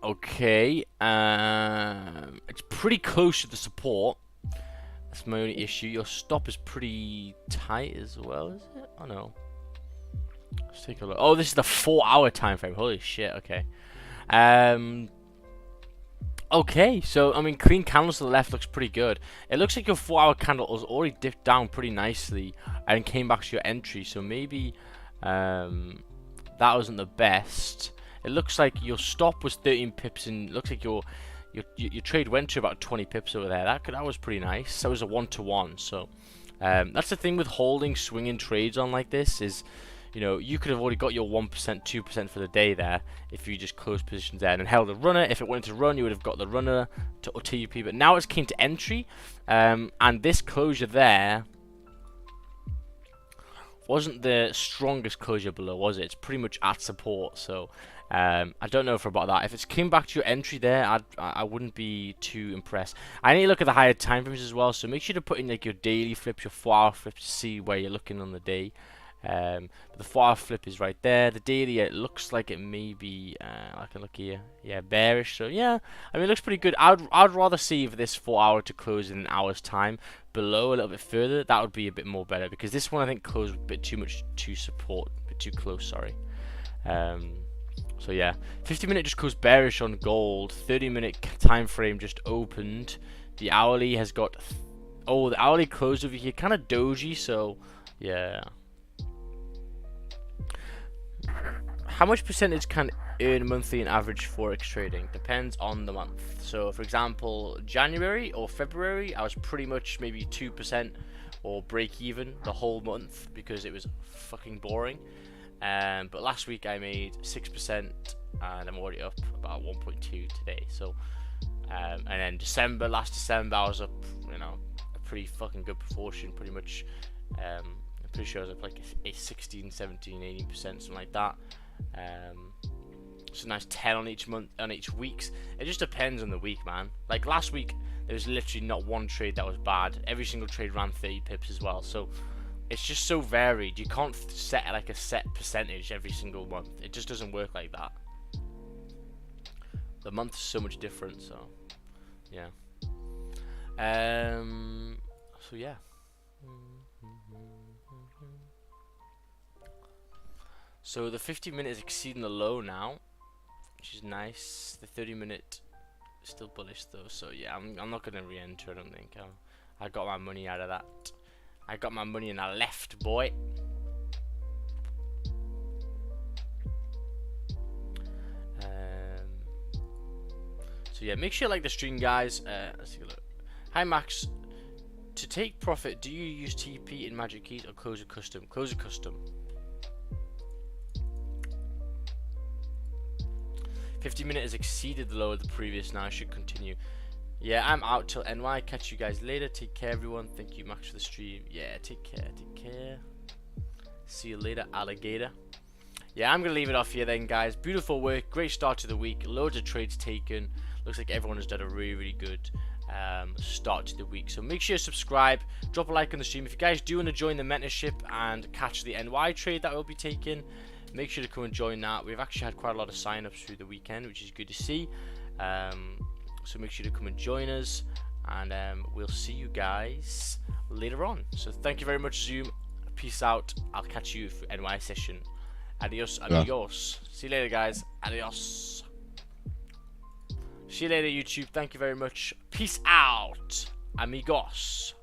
Okay, it's pretty close to the support. That's my only issue. Your stop is pretty tight as well, is it? Oh no. Let's take a look. Oh, this is the 4-hour time frame. Holy shit. Okay. Okay, so I mean, clean candles to the left looks pretty good. It looks like your 4-hour candle has already dipped down pretty nicely and came back to your entry. So maybe that wasn't the best. It looks like your stop was 13 pips, and it looks like your trade went to about 20 pips over there. That was pretty nice. That was a 1-to-1. So that's the thing with holding swinging trades on like this is, you know, you could have already got your 1%, 2% for the day there if you just closed positions there and held a runner. If it wanted to run, you would have got the runner to TUP. But now it's came to entry, and this closure there wasn't the strongest closure below, was it? It's pretty much at support. So I don't know about that. If it's came back to your entry there, I wouldn't be too impressed. I need to look at the higher time frames as well. So make sure to put in like your daily flips, your 4-hour flips to see where you're looking on the day. But the 4-hour flip is right there. The daily, it looks like it may be, I can look here, yeah, bearish. So yeah, I mean, it looks pretty good. I'd rather see if this 4-hour to close in an hour's time below a little bit further. That would be a bit more better, because this one I think closed a bit too much to support, a bit too close, sorry. So yeah, 50-minute just goes bearish on gold. 30-minute time frame just opened The hourly has got... Oh, the hourly closed over here. Kind of doji, so... Yeah. How much percentage can earn monthly in average forex trading? Depends on the month. So, for example, January or February, I was pretty much maybe 2% or break even the whole month because it was fucking boring. But last week I made 6% and I'm already up about 1.2 today. So, and then last December, I was up, you know, a pretty fucking good proportion, pretty much. I'm pretty sure I was up like a 16, 17, 18%, something like that. It's a nice 10 on each month, on each weeks. It just depends on the week, man. Like last week, there was literally not one trade that was bad. Every single trade ran 30 pips as well. So it's just so varied. You can't set like a set percentage every single month. It just doesn't work like that. The month is so much different. So yeah. So yeah. So the 50-minute is exceeding the low now, which is nice. The 30-minute is still bullish though, so yeah, I'm not gonna re-enter. I don't think. I got my money out of that. I got my money and I left, boy. So yeah, make sure you like the stream, guys. Let's take a look. Hi Max. To take profit, do you use TP in Magic Keys or close a custom? Close a custom. 50-minute has exceeded the low of the previous. Now I should continue. Yeah, I'm out till NY. Catch you guys later. Take care, everyone. Thank you, Max, for the stream. Yeah, take care. Take care. See you later, alligator. Yeah, I'm gonna leave it off here then, guys. Beautiful work. Great start to the week. Loads of trades taken. Looks like everyone has done a really, really good start to the week. So make sure you subscribe. Drop a like on the stream. If you guys do want to join the mentorship and catch the NY trade that will be taken, make sure to come and join that. We've actually had quite a lot of sign-ups through the weekend, which is good to see. So make sure to come and join us, and we'll see you guys later on. So thank you very much, Zoom. Peace out. I'll catch you for NY session. Adios, amigos. See you later, guys. Adios. See you later, YouTube. Thank you very much. Peace out, amigos.